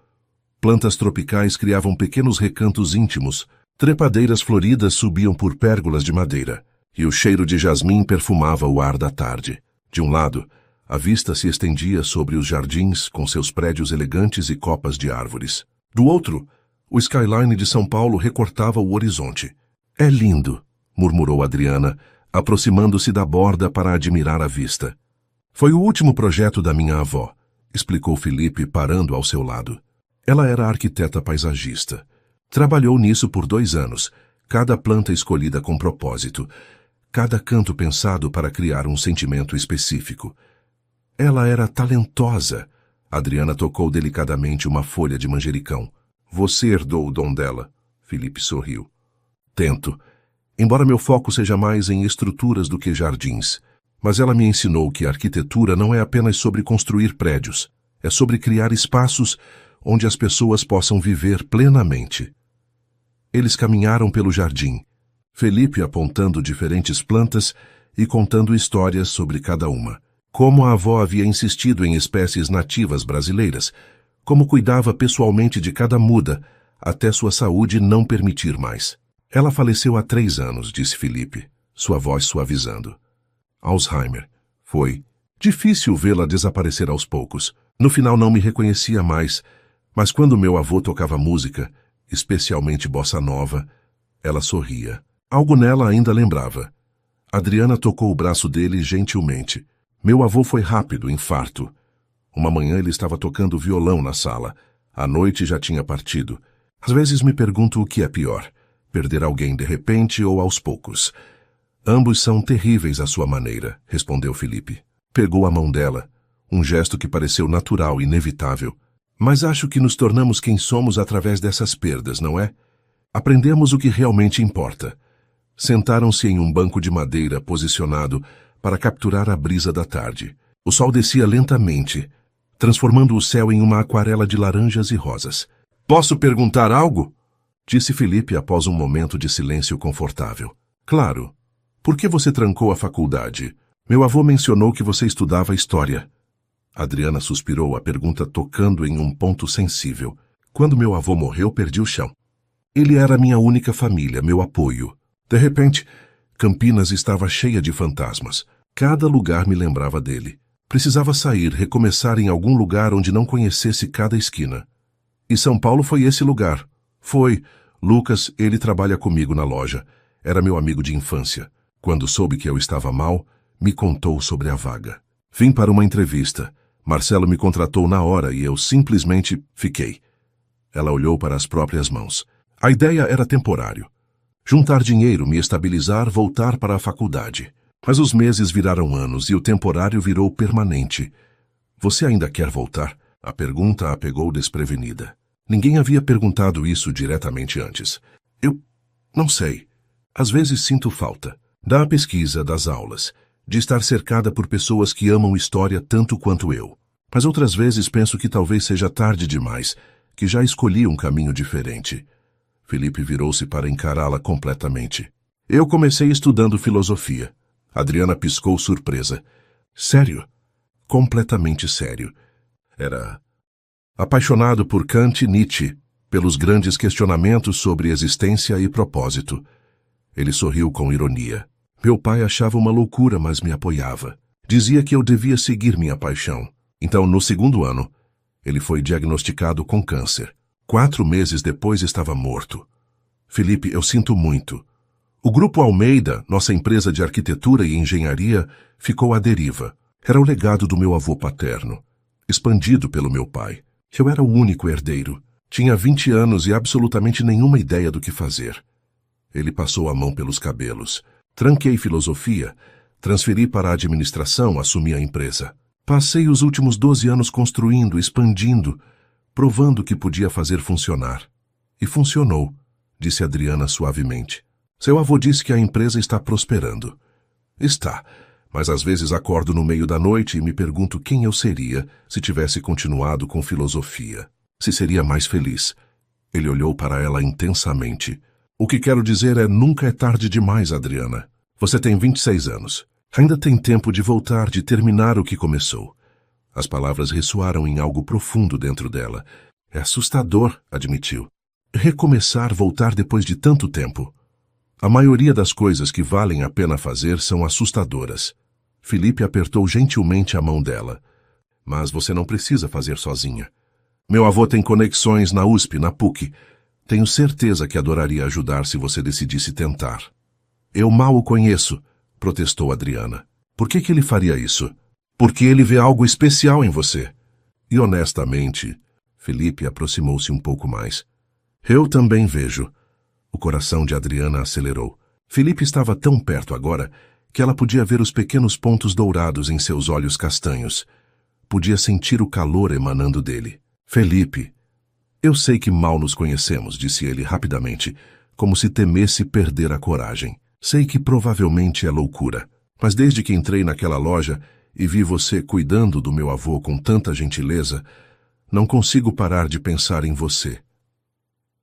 Plantas tropicais criavam pequenos recantos íntimos, trepadeiras floridas subiam por pérgolas de madeira, e o cheiro de jasmim perfumava o ar da tarde. De um lado, a vista se estendia sobre os jardins com seus prédios elegantes e copas de árvores. Do outro, o skyline de São Paulo recortava o horizonte. É lindo, murmurou Adriana, aproximando-se da borda para admirar a vista. Foi o último projeto da minha avó, explicou Felipe, parando ao seu lado. Ela era arquiteta paisagista. Trabalhou nisso por 2 anos, cada planta escolhida com propósito, cada canto pensado para criar um sentimento específico. Ela era talentosa. Adriana tocou delicadamente uma folha de manjericão. Você herdou o dom dela. Felipe sorriu. Tento, embora meu foco seja mais em estruturas do que jardins. Mas ela me ensinou que a arquitetura não é apenas sobre construir prédios. É sobre criar espaços onde as pessoas possam viver plenamente. Eles caminharam pelo jardim, Felipe apontando diferentes plantas e contando histórias sobre cada uma. Como a avó havia insistido em espécies nativas brasileiras, como cuidava pessoalmente de cada muda, até sua saúde não permitir mais. Ela faleceu há 3 anos, disse Felipe, sua voz suavizando. Alzheimer. Foi difícil vê-la desaparecer aos poucos. No final não me reconhecia mais, mas quando meu avô tocava música, especialmente bossa nova, ela sorria. Algo nela ainda lembrava. Adriana tocou o braço dele gentilmente. Meu avô foi rápido, infarto. Uma manhã ele estava tocando violão na sala. À noite já tinha partido. Às vezes me pergunto o que é pior, perder alguém de repente ou aos poucos. Ambos são terríveis à sua maneira, respondeu Felipe. Pegou a mão dela, um gesto que pareceu natural e inevitável. Mas acho que nos tornamos quem somos através dessas perdas, não é? Aprendemos o que realmente importa. Sentaram-se em um banco de madeira posicionado para capturar a brisa da tarde. O sol descia lentamente, transformando o céu em uma aquarela de laranjas e rosas. Posso perguntar algo? Disse Felipe após um momento de silêncio confortável. Claro. Por que você trancou a faculdade? Meu avô mencionou que você estudava história. Adriana suspirou, a pergunta tocando em um ponto sensível. Quando meu avô morreu, perdi o chão. Ele era minha única família, meu apoio. De repente, Campinas estava cheia de fantasmas. Cada lugar me lembrava dele. Precisava sair, recomeçar em algum lugar onde não conhecesse cada esquina. E São Paulo foi esse lugar. Foi. Lucas, ele trabalha comigo na loja. Era meu amigo de infância. Quando soube que eu estava mal, me contou sobre a vaga. Vim para uma entrevista. Marcelo me contratou na hora e eu simplesmente fiquei. Ela olhou para as próprias mãos. A ideia era temporário. Juntar dinheiro, me estabilizar, voltar para a faculdade. Mas os meses viraram anos e o temporário virou permanente. Você ainda quer voltar? A pergunta a pegou desprevenida. Ninguém havia perguntado isso diretamente antes. Eu não sei. Às vezes sinto falta. Da pesquisa, das aulas, de estar cercada por pessoas que amam história tanto quanto eu. Mas outras vezes penso que talvez seja tarde demais, que já escolhi um caminho diferente. Felipe virou-se para encará-la completamente. Eu comecei estudando filosofia. Adriana piscou surpresa. Sério? Completamente sério. Era apaixonado por Kant e Nietzsche, pelos grandes questionamentos sobre existência e propósito. Ele sorriu com ironia. Meu pai achava uma loucura, mas me apoiava. Dizia que eu devia seguir minha paixão. Então, no segundo ano, ele foi diagnosticado com câncer. 4 meses depois estava morto. Felipe, eu sinto muito. O Grupo Almeida, nossa empresa de arquitetura e engenharia, ficou à deriva. Era o legado do meu avô paterno, expandido pelo meu pai. Eu era o único herdeiro. Tinha 20 anos e absolutamente nenhuma ideia do que fazer. Ele passou a mão pelos cabelos. Tranquei filosofia, transferi para a administração, assumi a empresa. Passei os últimos 12 anos construindo, expandindo, provando que podia fazer funcionar. E funcionou, disse Adriana suavemente. Seu avô disse que a empresa está prosperando. Está, mas às vezes acordo no meio da noite e me pergunto quem eu seria se tivesse continuado com filosofia. Se seria mais feliz. Ele olhou para ela intensamente. O que quero dizer é nunca é tarde demais, Adriana. Você tem 26 anos. Ainda tem tempo de voltar, de terminar o que começou. As palavras ressoaram em algo profundo dentro dela. É assustador, admitiu. Recomeçar, voltar depois de tanto tempo. A maioria das coisas que valem a pena fazer são assustadoras. Felipe apertou gentilmente a mão dela. Mas você não precisa fazer sozinha. Meu avô tem conexões na USP, na PUC. Tenho certeza que adoraria ajudar se você decidisse tentar. Eu mal o conheço, protestou Adriana. Por que ele faria isso? Porque ele vê algo especial em você. E honestamente, Felipe aproximou-se um pouco mais. Eu também vejo. O coração de Adriana acelerou. Felipe estava tão perto agora que ela podia ver os pequenos pontos dourados em seus olhos castanhos. Podia sentir o calor emanando dele. Felipe, eu sei que mal nos conhecemos, disse ele rapidamente, como se temesse perder a coragem. Sei que provavelmente é loucura, mas desde que entrei naquela loja e vi você cuidando do meu avô com tanta gentileza, não consigo parar de pensar em você.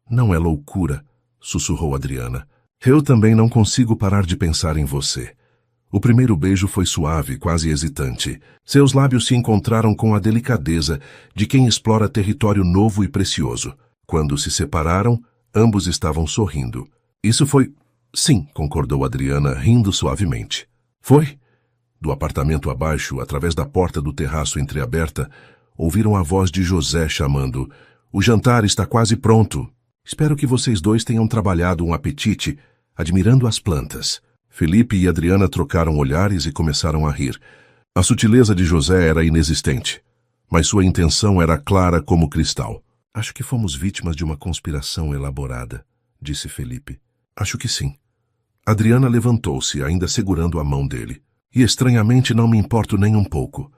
Não é loucura, sussurrou Adriana. Eu também não consigo parar de pensar em você. O primeiro beijo foi suave, quase hesitante. Seus lábios se encontraram com a delicadeza de quem explora território novo e precioso. Quando se separaram, ambos estavam sorrindo. Isso foi... Sim, concordou Adriana, rindo suavemente. Foi? Do apartamento abaixo, através da porta do terraço entreaberta, ouviram a voz de José chamando: "O jantar está quase pronto. Espero que vocês dois tenham trabalhado um apetite, admirando as plantas." Felipe e Adriana trocaram olhares e começaram a rir. A sutileza de José era inexistente, mas sua intenção era clara como cristal. "Acho que fomos vítimas de uma conspiração elaborada", disse Felipe. "Acho que sim." Adriana levantou-se, ainda segurando a mão dele. "E estranhamente não me importo nem um pouco."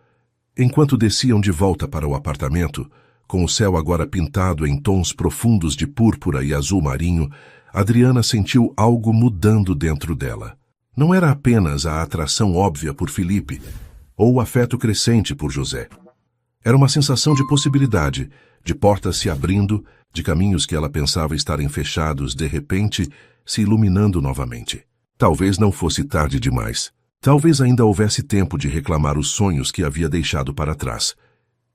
Enquanto desciam de volta para o apartamento, com o céu agora pintado em tons profundos de púrpura e azul marinho, Adriana sentiu algo mudando dentro dela. Não era apenas a atração óbvia por Felipe, ou o afeto crescente por José. Era uma sensação de possibilidade, de portas se abrindo, de caminhos que ela pensava estarem fechados, de repente, se iluminando novamente. Talvez não fosse tarde demais. Talvez ainda houvesse tempo de reclamar os sonhos que havia deixado para trás.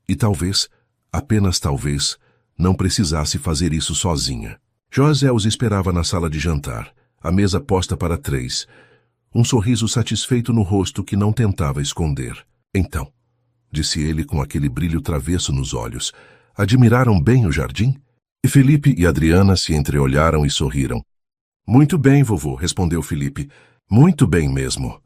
E talvez, apenas talvez, não precisasse fazer isso sozinha. José os esperava na sala de jantar, a mesa posta para 3, um sorriso satisfeito no rosto que não tentava esconder. "Então", disse ele com aquele brilho travesso nos olhos, "admiraram bem o jardim?" E Felipe e Adriana se entreolharam e sorriram. "Muito bem, vovô", respondeu Felipe. "Muito bem mesmo."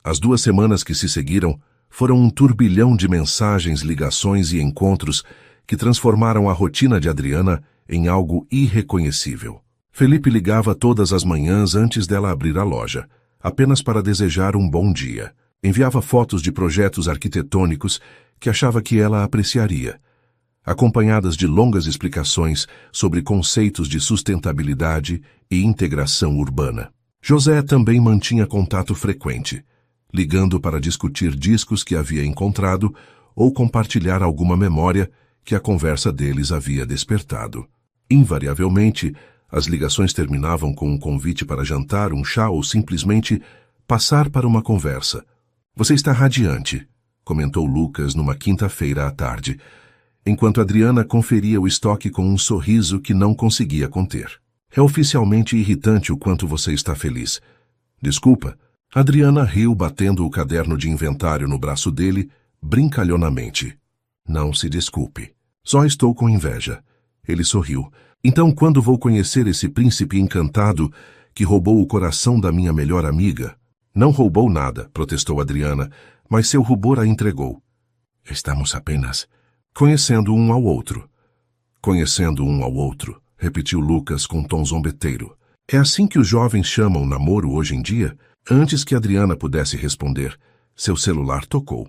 As 2 semanas que se seguiram foram um turbilhão de mensagens, ligações e encontros que transformaram a rotina de Adriana em algo irreconhecível. Felipe ligava todas as manhãs antes dela abrir a loja, apenas para desejar um bom dia. Enviava fotos de projetos arquitetônicos que achava que ela apreciaria, acompanhadas de longas explicações sobre conceitos de sustentabilidade e integração urbana. José também mantinha contato frequente, ligando para discutir discos que havia encontrado ou compartilhar alguma memória que a conversa deles havia despertado. Invariavelmente, as ligações terminavam com um convite para jantar, um chá ou simplesmente passar para uma conversa. "Você está radiante", comentou Lucas numa quinta-feira à tarde, enquanto Adriana conferia o estoque com um sorriso que não conseguia conter. "É oficialmente irritante o quanto você está feliz." "Desculpa." Adriana riu, batendo o caderno de inventário no braço dele, brincalhonamente. "Não se desculpe. Só estou com inveja." Ele sorriu. "Então quando vou conhecer esse príncipe encantado que roubou o coração da minha melhor amiga?" "Não roubou nada", protestou Adriana, mas seu rubor a entregou. "Estamos apenas conhecendo um ao outro." "Conhecendo um ao outro", repetiu Lucas com tom zombeteiro. "É assim que os jovens chamam namoro hoje em dia?" Antes que Adriana pudesse responder, seu celular tocou.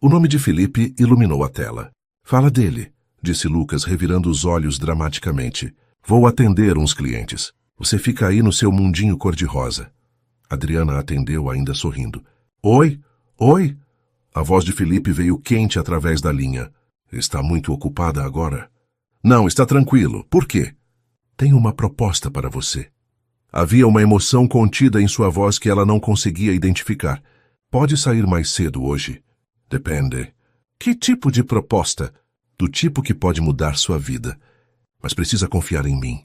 O nome de Felipe iluminou a tela. "Fala dele", disse Lucas, revirando os olhos dramaticamente. "Vou atender uns clientes. Você fica aí no seu mundinho cor-de-rosa." Adriana atendeu, ainda sorrindo. "Oi? Oi?" A voz de Felipe veio quente através da linha. "Está muito ocupada agora?" "Não, está tranquilo. Por quê?" "Tenho uma proposta para você." Havia uma emoção contida em sua voz que ela não conseguia identificar. "Pode sair mais cedo hoje?" "Depende." "Que tipo de proposta?" "Do tipo que pode mudar sua vida. Mas precisa confiar em mim."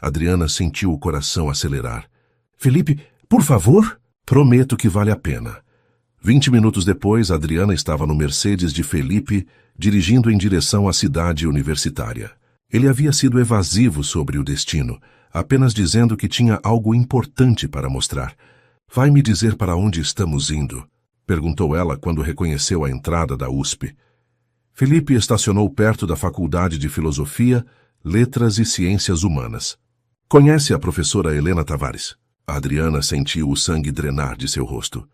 Adriana sentiu o coração acelerar. "Felipe, por favor?" "Prometo que vale a pena." 20 minutos depois, Adriana estava no Mercedes de Felipe, dirigindo em direção à cidade universitária. Ele havia sido evasivo sobre o destino, apenas dizendo que tinha algo importante para mostrar. "Vai me dizer para onde estamos indo?" perguntou ela quando reconheceu a entrada da USP. Felipe estacionou perto da Faculdade de Filosofia, Letras e Ciências Humanas. "Conhece a professora Helena Tavares?" A Adriana sentiu o sangue drenar de seu rosto.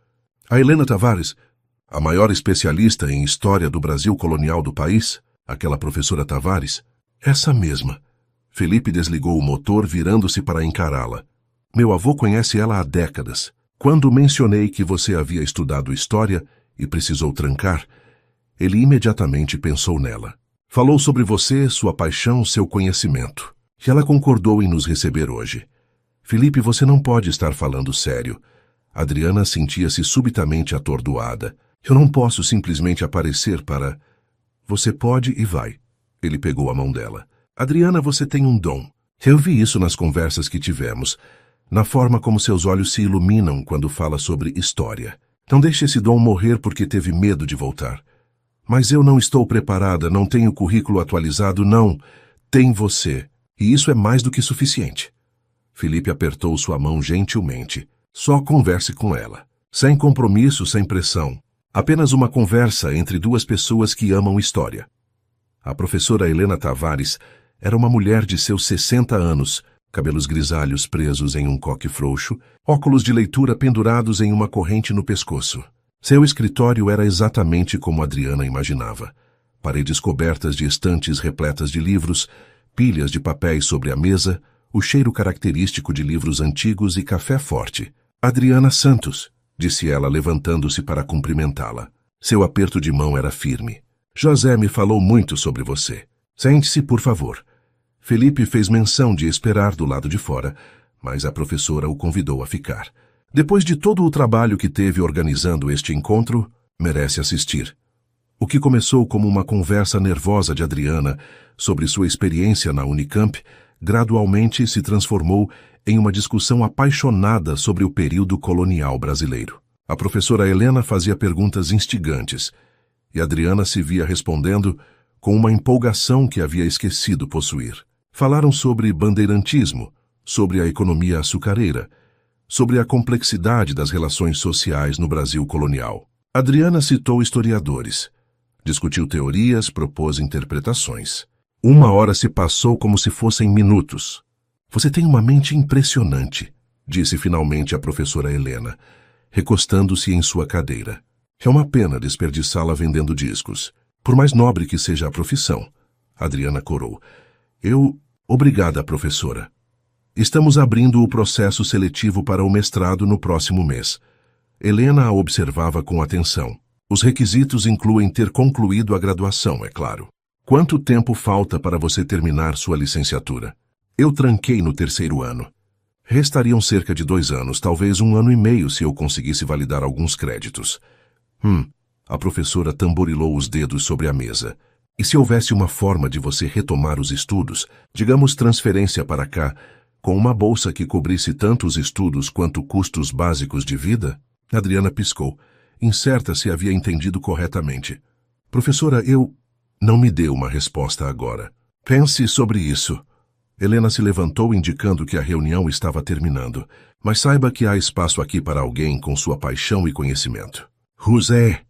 "A Helena Tavares, a maior especialista em história do Brasil colonial do país, aquela professora Tavares?" "Essa mesma." Felipe desligou o motor, virando-se para encará-la. "Meu avô conhece ela há décadas. Quando mencionei que você havia estudado história e precisou trancar, ele imediatamente pensou nela. Falou sobre você, sua paixão, seu conhecimento. E ela concordou em nos receber hoje." "Felipe, você não pode estar falando sério." Adriana sentia-se subitamente atordoada. "Eu não posso simplesmente aparecer para..." "Você pode e vai." Ele pegou a mão dela. "Adriana, você tem um dom. Eu vi isso nas conversas que tivemos, na forma como seus olhos se iluminam quando fala sobre história. Não deixe esse dom morrer porque teve medo de voltar. Mas eu não estou preparada, não tenho currículo atualizado, não. Tem você. E isso é mais do que suficiente. Felipe apertou sua mão gentilmente. Só converse com ela. Sem compromisso, sem pressão. Apenas uma conversa entre duas pessoas que amam história. A professora Helena Tavares era uma mulher de seus 60 anos, cabelos grisalhos presos em um coque frouxo, óculos de leitura pendurados em uma corrente no pescoço. Seu escritório era exatamente como Adriana imaginava. Paredes cobertas de estantes repletas de livros, pilhas de papéis sobre a mesa, o cheiro característico de livros antigos e café forte. Adriana Santos, disse ela levantando-se para cumprimentá-la. Seu aperto de mão era firme. José me falou muito sobre você. Sente-se, por favor. Felipe fez menção de esperar do lado de fora, mas a professora o convidou a ficar. Depois de todo o trabalho que teve organizando este encontro, merece assistir. O que começou como uma conversa nervosa de Adriana sobre sua experiência na Unicamp, gradualmente se transformou em uma discussão apaixonada sobre o período colonial brasileiro. A professora Helena fazia perguntas instigantes, e Adriana se via respondendo com uma empolgação que havia esquecido possuir. Falaram sobre bandeirantismo, sobre a economia açucareira, sobre a complexidade das relações sociais no Brasil colonial. Adriana citou historiadores, discutiu teorias, propôs interpretações. 1 hora se passou como se fossem minutos. Você tem uma mente impressionante, disse finalmente a professora Helena, recostando-se em sua cadeira. É uma pena desperdiçá-la vendendo discos. Por mais nobre que seja a profissão, Adriana corou. Obrigada, professora. Estamos abrindo o processo seletivo para o mestrado no próximo mês. Helena a observava com atenção. Os requisitos incluem ter concluído a graduação, é claro. Quanto tempo falta para você terminar sua licenciatura? Eu tranquei no 3º ano. Restariam cerca de 2 anos, talvez 1 ano e meio se eu conseguisse validar alguns créditos. A professora tamborilou os dedos sobre a mesa. E se houvesse uma forma de você retomar os estudos, digamos transferência para cá, com uma bolsa que cobrisse tanto os estudos quanto custos básicos de vida? Adriana piscou, incerta se havia entendido corretamente. Professora, não me dê uma resposta agora. Pense sobre isso. Helena se levantou indicando que a reunião estava terminando. Mas saiba que há espaço aqui para alguém com sua paixão e conhecimento. José.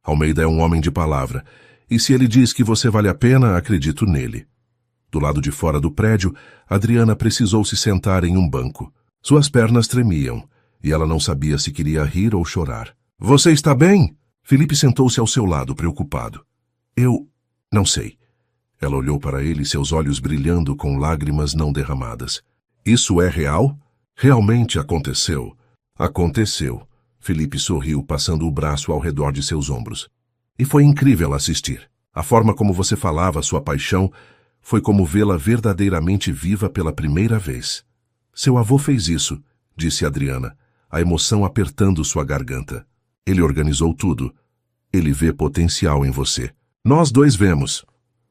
Almeida é um homem de palavra, e se ele diz que você vale a pena, acredito nele. Do lado de fora do prédio, Adriana precisou se sentar em um banco. Suas pernas tremiam, e ela não sabia se queria rir ou chorar. Você está bem? Felipe sentou-se ao seu lado, preocupado. Eu não sei. Ela olhou para ele, seus olhos brilhando com lágrimas não derramadas. Isso é real? Realmente aconteceu. Aconteceu. Felipe sorriu, passando o braço ao redor de seus ombros. E foi incrível assistir. A forma como você falava, sua paixão, foi como vê-la verdadeiramente viva pela primeira vez. Seu avô fez isso, disse Adriana, a emoção apertando sua garganta. Ele organizou tudo. Ele vê potencial em você. Nós dois vemos.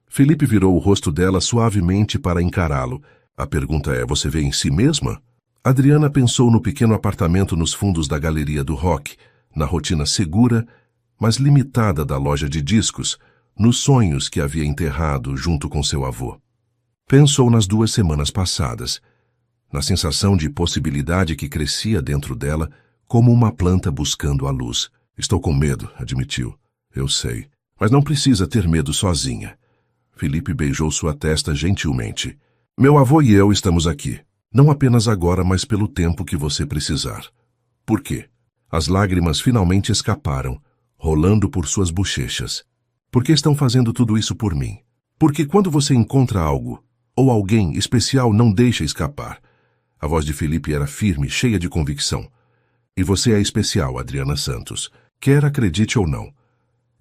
Felipe virou o rosto dela suavemente para encará-lo. A pergunta é, você vê em si mesma? Adriana pensou no pequeno apartamento nos fundos da galeria do rock, na rotina segura, mas limitada da loja de discos, nos sonhos que havia enterrado junto com seu avô. Pensou nas 2 semanas passadas, na sensação de possibilidade que crescia dentro dela como uma planta buscando a luz. Estou com medo, admitiu. Eu sei, mas não precisa ter medo sozinha. Felipe beijou sua testa gentilmente. Meu avô e eu estamos aqui. Não apenas agora, mas pelo tempo que você precisar. Por quê? As lágrimas finalmente escaparam, rolando por suas bochechas. Por que estão fazendo tudo isso por mim? Porque quando você encontra algo, ou alguém especial, não deixa escapar. A voz de Felipe era firme, cheia de convicção. E você é especial, Adriana Santos. Quer acredite ou não.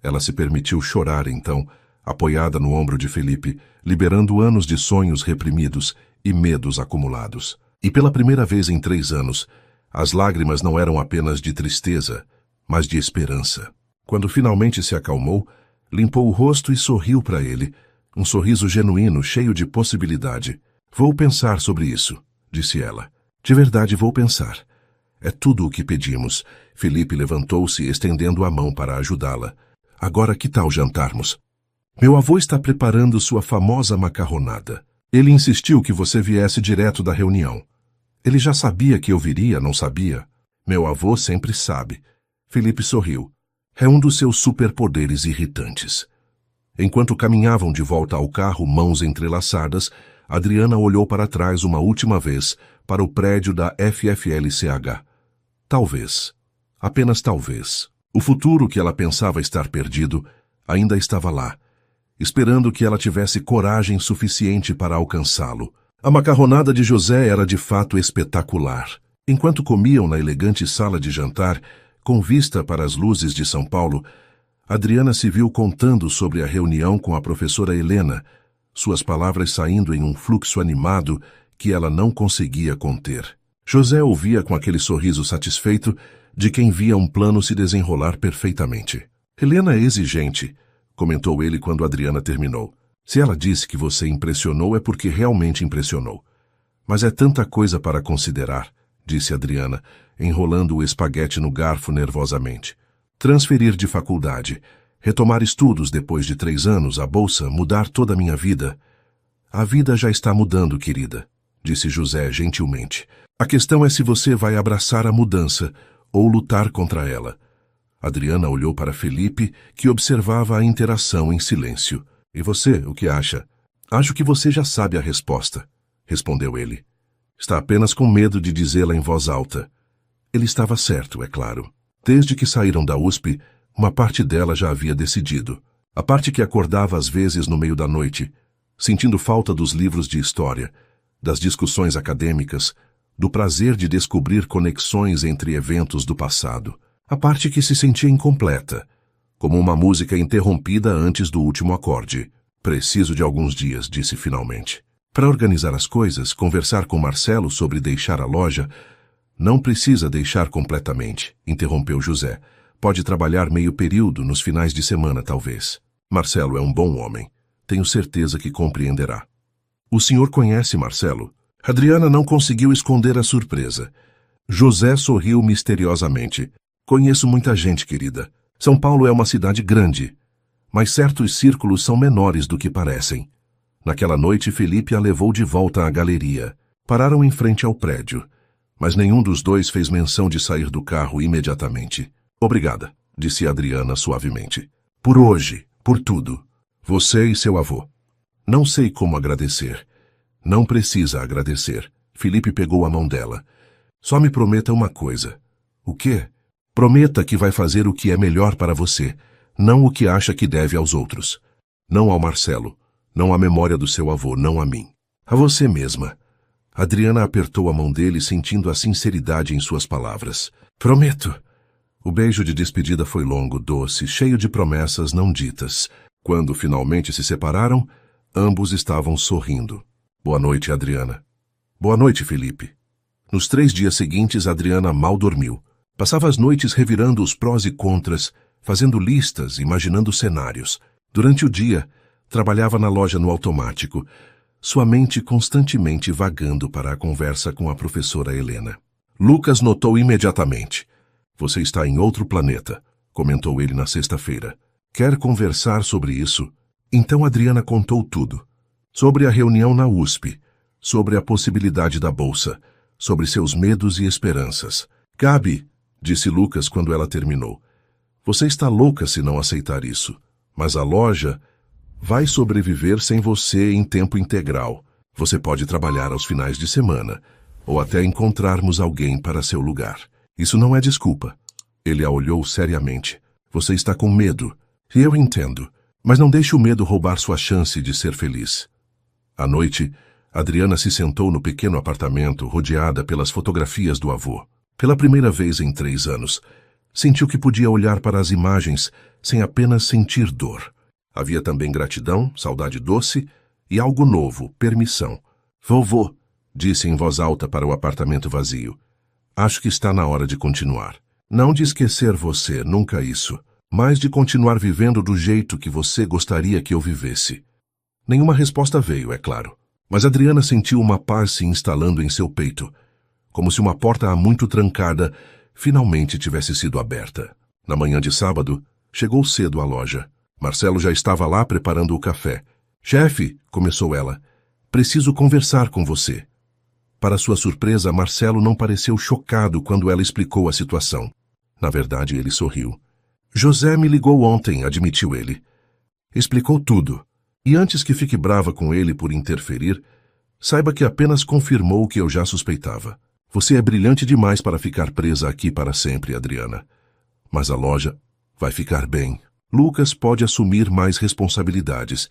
Ela se permitiu chorar, então, apoiada no ombro de Felipe, liberando anos de sonhos reprimidos e medos acumulados. E pela primeira vez em 3 anos, as lágrimas não eram apenas de tristeza, mas de esperança. Quando finalmente se acalmou, limpou o rosto e sorriu para ele, um sorriso genuíno, cheio de possibilidade. Vou pensar sobre isso, disse ela. De verdade vou pensar. É tudo o que pedimos. Felipe levantou-se, estendendo a mão para ajudá-la. Agora que tal jantarmos? Meu avô está preparando sua famosa macarronada. Ele insistiu que você viesse direto da reunião. Ele já sabia que eu viria, não sabia? Meu avô sempre sabe. Felipe sorriu. É um dos seus superpoderes irritantes. Enquanto caminhavam de volta ao carro, mãos entrelaçadas, Adriana olhou para trás uma última vez para o prédio da FFLCH. Talvez, apenas talvez, o futuro que ela pensava estar perdido ainda estava lá, esperando que ela tivesse coragem suficiente para alcançá-lo. A macarronada de José era de fato espetacular. Enquanto comiam na elegante sala de jantar, com vista para as luzes de São Paulo, Adriana se viu contando sobre a reunião com a professora Helena, suas palavras saindo em um fluxo animado que ela não conseguia conter. José ouvia com aquele sorriso satisfeito de quem via um plano se desenrolar perfeitamente. Helena é exigente, comentou ele quando Adriana terminou. Se ela disse que você impressionou é porque realmente impressionou. Mas é tanta coisa para considerar, disse Adriana, enrolando o espaguete no garfo nervosamente. Transferir de faculdade, retomar estudos depois de 3 anos, a bolsa, mudar toda a minha vida. A vida já está mudando, querida, disse José gentilmente. A questão é se você vai abraçar a mudança ou lutar contra ela. Adriana olhou para Felipe, que observava a interação em silêncio. E você, o que acha? Acho que você já sabe a resposta, respondeu ele. Está apenas com medo de dizê-la em voz alta. Ele estava certo, é claro. Desde que saíram da USP, uma parte dela já havia decidido. A parte que acordava às vezes no meio da noite, sentindo falta dos livros de história, das discussões acadêmicas, do prazer de descobrir conexões entre eventos do passado. A parte que se sentia incompleta, como uma música interrompida antes do último acorde. Preciso de alguns dias, disse finalmente. Para organizar as coisas, conversar com Marcelo sobre deixar a loja. Não precisa deixar completamente, interrompeu José. Pode trabalhar meio período, nos finais de semana, talvez. Marcelo é um bom homem. Tenho certeza que compreenderá. O senhor conhece Marcelo? Adriana não conseguiu esconder a surpresa. José sorriu misteriosamente. Conheço muita gente, querida. São Paulo é uma cidade grande, mas certos círculos são menores do que parecem. Naquela noite, Felipe a levou de volta à galeria. Pararam em frente ao prédio, mas nenhum dos dois fez menção de sair do carro imediatamente. Obrigada, disse Adriana suavemente. Por hoje, por tudo. Você e seu avô. Não sei como agradecer. Não precisa agradecer. Felipe pegou a mão dela. Só me prometa uma coisa. O quê? Prometa que vai fazer o que é melhor para você, não o que acha que deve aos outros. Não ao Marcelo, não à memória do seu avô, não a mim. A você mesma. Adriana apertou a mão dele, sentindo a sinceridade em suas palavras. Prometo. O beijo de despedida foi longo, doce, cheio de promessas não ditas. Quando finalmente se separaram, ambos estavam sorrindo. Boa noite, Adriana. Boa noite, Felipe. Nos 3 dias seguintes, Adriana mal dormiu. Passava as noites revirando os prós e contras, fazendo listas, imaginando cenários. Durante o dia, trabalhava na loja no automático, sua mente constantemente vagando para a conversa com a professora Helena. Lucas notou imediatamente. Você está em outro planeta, comentou ele na sexta-feira. Quer conversar sobre isso? Então Adriana contou tudo. Sobre a reunião na USP, sobre a possibilidade da bolsa, sobre seus medos e esperanças. Gabi, disse Lucas quando ela terminou. Você está louca se não aceitar isso. Mas a loja vai sobreviver sem você em tempo integral. Você pode trabalhar aos finais de semana, ou até encontrarmos alguém para seu lugar. Isso não é desculpa. Ele a olhou seriamente. Você está com medo. E eu entendo. Mas não deixe o medo roubar sua chance de ser feliz. À noite, Adriana se sentou no pequeno apartamento, rodeada pelas fotografias do avô. Pela primeira vez em 3 anos, sentiu que podia olhar para as imagens sem apenas sentir dor. Havia também gratidão, saudade doce e algo novo, permissão. Vovô, disse em voz alta para o apartamento vazio. Acho que está na hora de continuar. Não de esquecer você, nunca isso, mas de continuar vivendo do jeito que você gostaria que eu vivesse. Nenhuma resposta veio, é claro, mas Adriana sentiu uma paz se instalando em seu peito, como se uma porta há muito trancada finalmente tivesse sido aberta. Na manhã de sábado, chegou cedo à loja. Marcelo já estava lá preparando o café. Chefe, começou ela, preciso conversar com você. Para sua surpresa, Marcelo não pareceu chocado quando ela explicou a situação. Na verdade, ele sorriu. José me ligou ontem, admitiu ele. Explicou tudo. E antes que fique brava com ele por interferir, saiba que apenas confirmou o que eu já suspeitava. Você é brilhante demais para ficar presa aqui para sempre, Adriana. Mas a loja vai ficar bem. Lucas pode assumir mais responsabilidades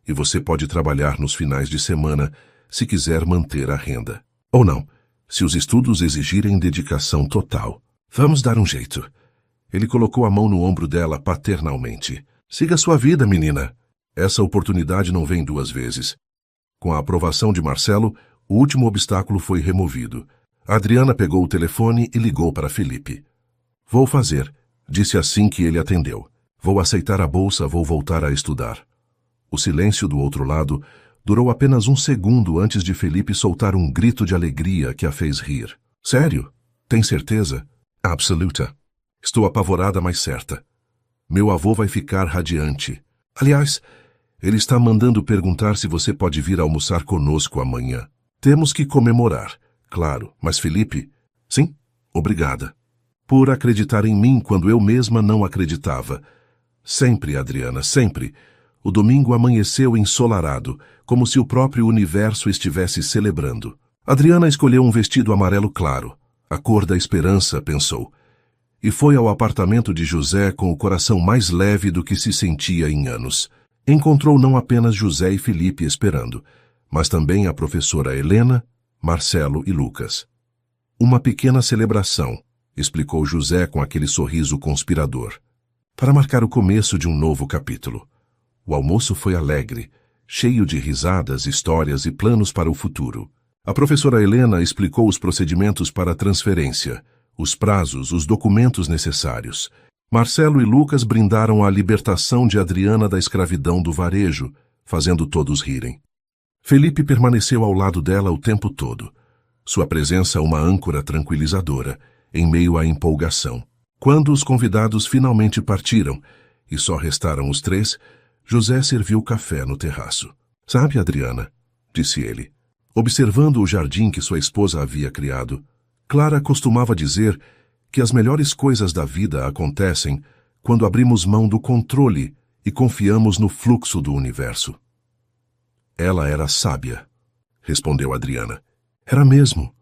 e você pode trabalhar nos finais de semana se quiser manter a renda. Ou não, se os estudos exigirem dedicação total. Vamos dar um jeito. Ele colocou a mão no ombro dela paternalmente. Siga sua vida, menina. Essa oportunidade não vem duas vezes. Com a aprovação de Marcelo, o último obstáculo foi removido. Adriana pegou o telefone e ligou para Felipe. Vou fazer, disse assim que ele atendeu. Vou aceitar a bolsa, vou voltar a estudar. O silêncio do outro lado durou apenas um segundo antes de Felipe soltar um grito de alegria que a fez rir. Sério? Tem certeza? Absoluta. Estou apavorada, mas certa. Meu avô vai ficar radiante. Aliás, ele está mandando perguntar se você pode vir almoçar conosco amanhã. Temos que comemorar, claro. Mas Felipe... Sim, obrigada. Por acreditar em mim quando eu mesma não acreditava. Sempre, Adriana, sempre. O domingo amanheceu ensolarado, como se o próprio universo estivesse celebrando. Adriana escolheu um vestido amarelo claro, a cor da esperança, pensou. E foi ao apartamento de José com o coração mais leve do que se sentia em anos. Encontrou não apenas José e Felipe esperando, mas também a professora Helena, Marcelo e Lucas. Uma pequena celebração, explicou José com aquele sorriso conspirador, para marcar o começo de um novo capítulo. O almoço foi alegre, cheio de risadas, histórias e planos para o futuro. A professora Helena explicou os procedimentos para a transferência, os prazos, os documentos necessários. Marcelo e Lucas brindaram a libertação de Adriana da escravidão do varejo, fazendo todos rirem. Felipe permaneceu ao lado dela o tempo todo. Sua presença uma âncora tranquilizadora, em meio à empolgação. Quando os convidados finalmente partiram, e só restaram os três, José serviu café no terraço. Sabe, Adriana, disse ele, observando o jardim que sua esposa havia criado, Clara costumava dizer que as melhores coisas da vida acontecem quando abrimos mão do controle e confiamos no fluxo do universo. Ela era sábia, respondeu Adriana. Era mesmo.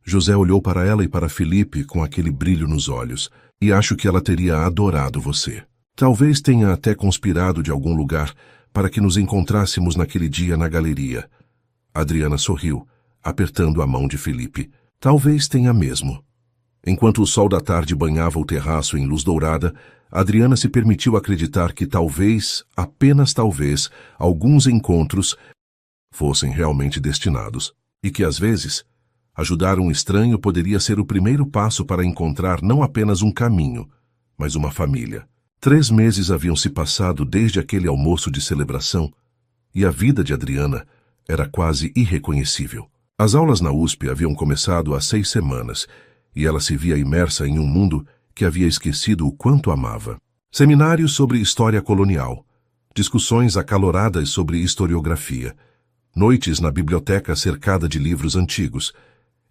José olhou para ela e para Felipe com aquele brilho nos olhos, e acho que ela teria adorado você. Talvez tenha até conspirado de algum lugar para que nos encontrássemos naquele dia na galeria. Adriana sorriu, apertando a mão de Felipe. Talvez tenha mesmo. Enquanto o sol da tarde banhava o terraço em luz dourada, Adriana se permitiu acreditar que talvez, apenas talvez, alguns encontros fossem realmente destinados, e que, às vezes, ajudar um estranho poderia ser o primeiro passo para encontrar não apenas um caminho, mas uma família. 3 meses haviam se passado desde aquele almoço de celebração, e a vida de Adriana era quase irreconhecível. As aulas na USP haviam começado há 6 semanas, e ela se via imersa em um mundo que havia esquecido o quanto amava. Seminários sobre história colonial, discussões acaloradas sobre historiografia, noites na biblioteca cercada de livros antigos.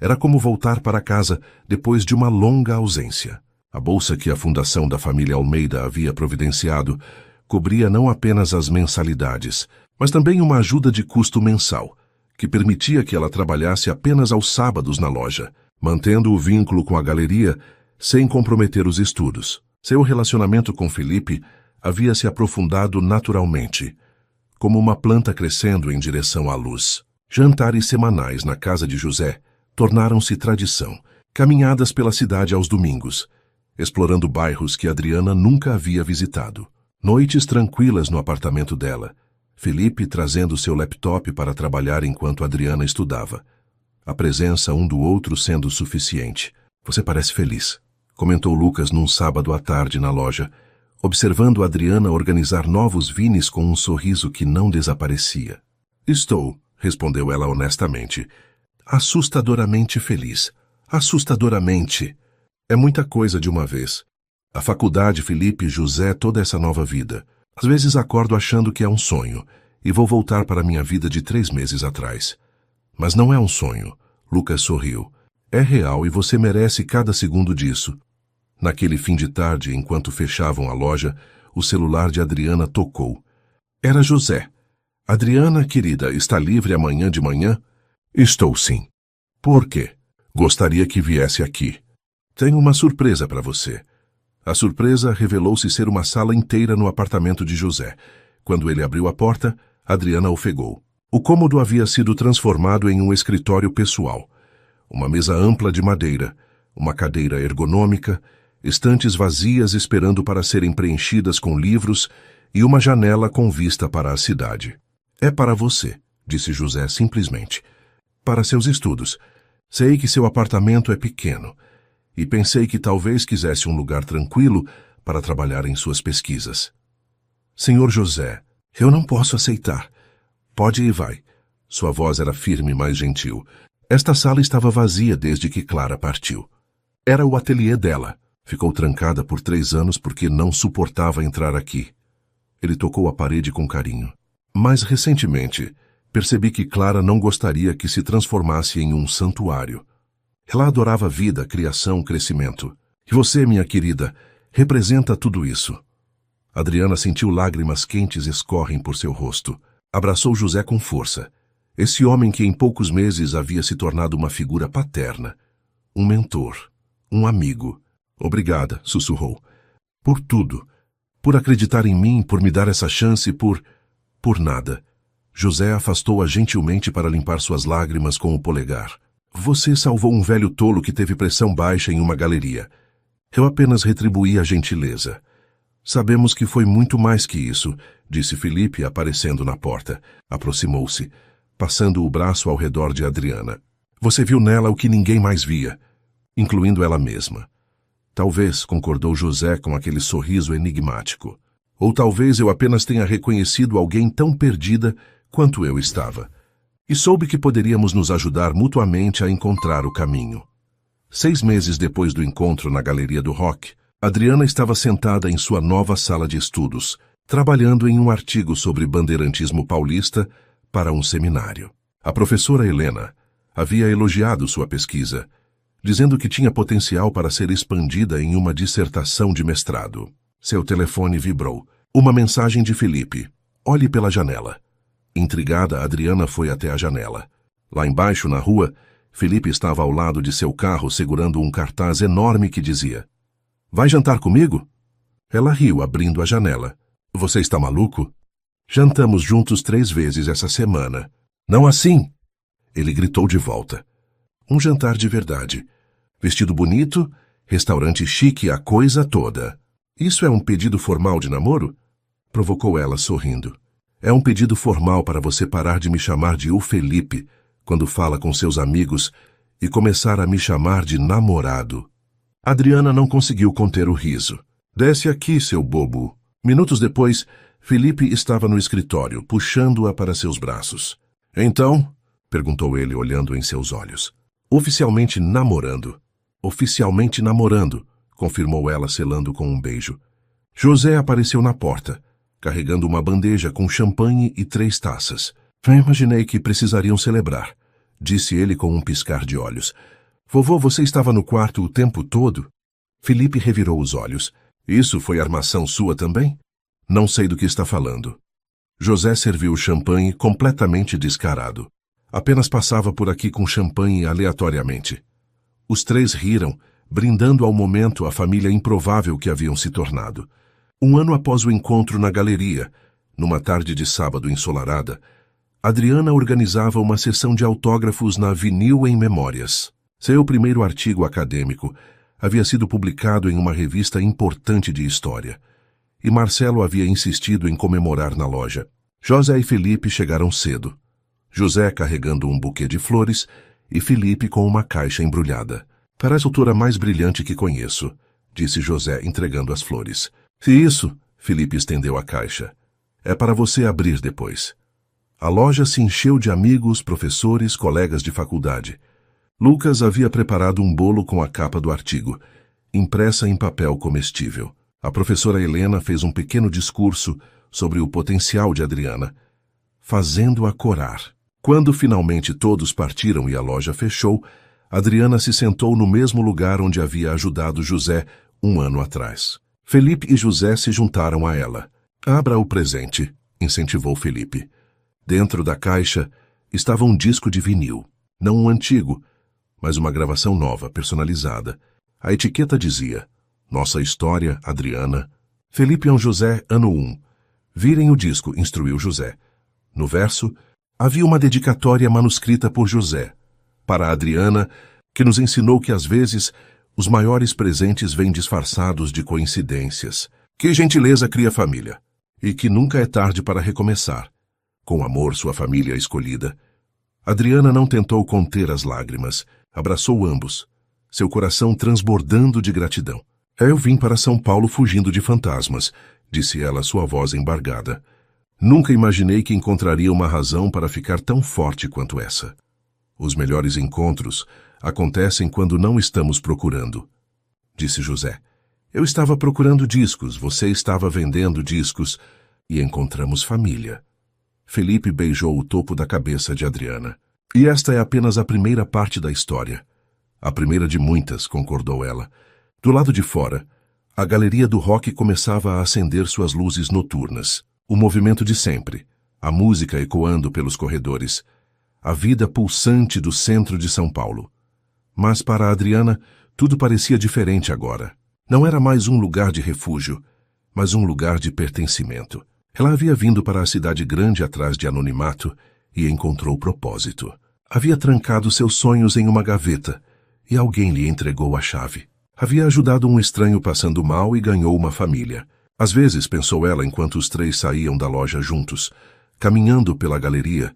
Era como voltar para casa depois de uma longa ausência. A bolsa que a fundação da família Almeida havia providenciado cobria não apenas as mensalidades, mas também uma ajuda de custo mensal, que permitia que ela trabalhasse apenas aos sábados na loja, mantendo o vínculo com a galeria sem comprometer os estudos. Seu relacionamento com Felipe havia se aprofundado naturalmente, como uma planta crescendo em direção à luz. Jantares semanais na casa de José tornaram-se tradição, caminhadas pela cidade aos domingos, explorando bairros que Adriana nunca havia visitado. Noites tranquilas no apartamento dela, Felipe trazendo seu laptop para trabalhar enquanto Adriana estudava. A presença um do outro sendo suficiente. Você parece feliz, comentou Lucas num sábado à tarde na loja, observando Adriana organizar novos vines com um sorriso que não desaparecia. Estou, respondeu ela honestamente, assustadoramente feliz. Assustadoramente. É muita coisa de uma vez. A faculdade, Felipe, José, toda essa nova vida. Às vezes acordo achando que é um sonho e vou voltar para minha vida de 3 meses atrás. Mas não é um sonho. Lucas sorriu. É real e você merece cada segundo disso. Naquele fim de tarde, enquanto fechavam a loja, o celular de Adriana tocou. Era José. Adriana, querida, está livre amanhã de manhã? Estou sim. Por quê? Gostaria que viesse aqui. Tenho uma surpresa para você. A surpresa revelou-se ser uma sala inteira no apartamento de José. Quando ele abriu a porta, Adriana ofegou. O cômodo havia sido transformado em um escritório pessoal. Uma mesa ampla de madeira, uma cadeira ergonômica, estantes vazias esperando para serem preenchidas com livros e uma janela com vista para a cidade. É para você, disse José simplesmente. Para seus estudos. Sei que seu apartamento é pequeno e pensei que talvez quisesse um lugar tranquilo para trabalhar em suas pesquisas. Senhor José, eu não posso aceitar. Pode e vai. Sua voz era firme, mas gentil. Esta sala estava vazia desde que Clara partiu. Era o ateliê dela. Ficou trancada por 3 anos porque não suportava entrar aqui. Ele tocou a parede com carinho. Mas recentemente, percebi que Clara não gostaria que se transformasse em um santuário. Ela adorava vida, criação, crescimento. E você, minha querida, representa tudo isso. Adriana sentiu lágrimas quentes escorrem por seu rosto. Abraçou José com força. Esse homem que em poucos meses havia se tornado uma figura paterna. Um mentor. Um amigo. Obrigada, sussurrou. Por tudo. Por acreditar em mim, por me dar essa chance, por nada. José afastou-a gentilmente para limpar suas lágrimas com o polegar. Você salvou um velho tolo que teve pressão baixa em uma galeria. Eu apenas retribuí a gentileza. Sabemos que foi muito mais que isso, disse Felipe, aparecendo na porta. Aproximou-se, passando o braço ao redor de Adriana. Você viu nela o que ninguém mais via, incluindo ela mesma. Talvez, concordou José com aquele sorriso enigmático. Ou talvez eu apenas tenha reconhecido alguém tão perdida quanto eu estava. E soube que poderíamos nos ajudar mutuamente a encontrar o caminho. 6 meses depois do encontro na Galeria do Rock, Adriana estava sentada em sua nova sala de estudos, trabalhando em um artigo sobre bandeirantismo paulista para um seminário. A professora Helena havia elogiado sua pesquisa, dizendo que tinha potencial para ser expandida em uma dissertação de mestrado. Seu telefone vibrou. Uma mensagem de Felipe. Olhe pela janela. Intrigada, Adriana foi até a janela. Lá embaixo, na rua, Felipe estava ao lado de seu carro segurando um cartaz enorme que dizia: Vai jantar comigo? Ela riu, abrindo a janela. Você está maluco? Jantamos juntos 3 vezes essa semana. Não assim! Ele gritou de volta. Um jantar de verdade. Vestido bonito, restaurante chique, a coisa toda. Isso é um pedido formal de namoro? Provocou ela, sorrindo. É um pedido formal para você parar de me chamar de o Felipe quando fala com seus amigos e começar a me chamar de namorado. Adriana não conseguiu conter o riso. Desce aqui, seu bobo. Minutos depois, Felipe estava no escritório, puxando-a para seus braços. Então? Perguntou ele, olhando em seus olhos. Oficialmente namorando. Oficialmente namorando, confirmou ela, selando com um beijo. José apareceu na porta, carregando uma bandeja com champanhe e 3 taças. Imaginei que precisariam celebrar, disse ele com um piscar de olhos. Vovô, você estava no quarto o tempo todo? Felipe revirou os olhos. Isso foi armação sua também? Não sei do que está falando. José serviu o champanhe completamente descarado. Apenas passava por aqui com champanhe aleatoriamente. Os 3 riram, brindando ao momento a família improvável que haviam se tornado. 1 ano após o encontro na galeria, numa tarde de sábado ensolarada, Adriana organizava uma sessão de autógrafos na Vinil em Memórias. Seu primeiro artigo acadêmico havia sido publicado em uma revista importante de história, e Marcelo havia insistido em comemorar na loja. José e Felipe chegaram cedo. José carregando um buquê de flores e Felipe com uma caixa embrulhada. Parece a autora mais brilhante que conheço, disse José, entregando as flores. Isso, Felipe estendeu a caixa. É para você abrir depois. A loja se encheu de amigos, professores, colegas de faculdade. Lucas havia preparado um bolo com a capa do artigo, impressa em papel comestível. A professora Helena fez um pequeno discurso sobre o potencial de Adriana, fazendo-a corar. Quando finalmente todos partiram e a loja fechou, Adriana se sentou no mesmo lugar onde havia ajudado José 1 ano atrás. Felipe e José se juntaram a ela. Abra o presente, incentivou Felipe. Dentro da caixa estava um disco de vinil, não um antigo, mas uma gravação nova, personalizada. A etiqueta dizia: Nossa história, Adriana. Felipe e José, ano 1. Virem o disco, instruiu José. No verso, havia uma dedicatória manuscrita por José, para a Adriana, que nos ensinou que às vezes os maiores presentes vêm disfarçados de coincidências. Que gentileza cria família, e que nunca é tarde para recomeçar. Com amor, sua família escolhida. Adriana não tentou conter as lágrimas, abraçou ambos, seu coração transbordando de gratidão. Eu vim para São Paulo fugindo de fantasmas, disse ela, sua voz embargada. Nunca imaginei que encontraria uma razão para ficar tão forte quanto essa. Os melhores encontros acontecem quando não estamos procurando, disse José. Eu estava procurando discos, você estava vendendo discos e encontramos família. Felipe beijou o topo da cabeça de Adriana. E esta é apenas a primeira parte da história. A primeira de muitas, concordou ela. Do lado de fora, a galeria do rock começava a acender suas luzes noturnas. O movimento de sempre, a música ecoando pelos corredores, a vida pulsante do centro de São Paulo. Mas para a Adriana, tudo parecia diferente agora. Não era mais um lugar de refúgio, mas um lugar de pertencimento. Ela havia vindo para a cidade grande atrás de anonimato e encontrou propósito. Havia trancado seus sonhos em uma gaveta e alguém lhe entregou a chave. Havia ajudado um estranho passando mal e ganhou uma família. Às vezes, pensou ela enquanto os três saíam da loja juntos, caminhando pela galeria,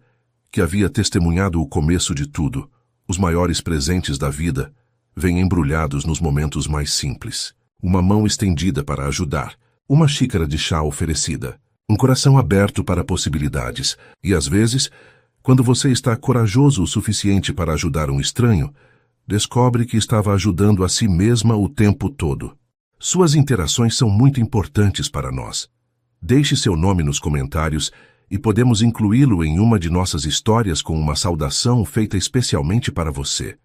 que havia testemunhado o começo de tudo. Os maiores presentes da vida vêm embrulhados nos momentos mais simples. Uma mão estendida para ajudar, uma xícara de chá oferecida, um coração aberto para possibilidades. E às vezes, quando você está corajoso o suficiente para ajudar um estranho, descobre que estava ajudando a si mesma o tempo todo. Suas interações são muito importantes para nós. Deixe seu nome nos comentários e podemos incluí-lo em uma de nossas histórias com uma saudação feita especialmente para você.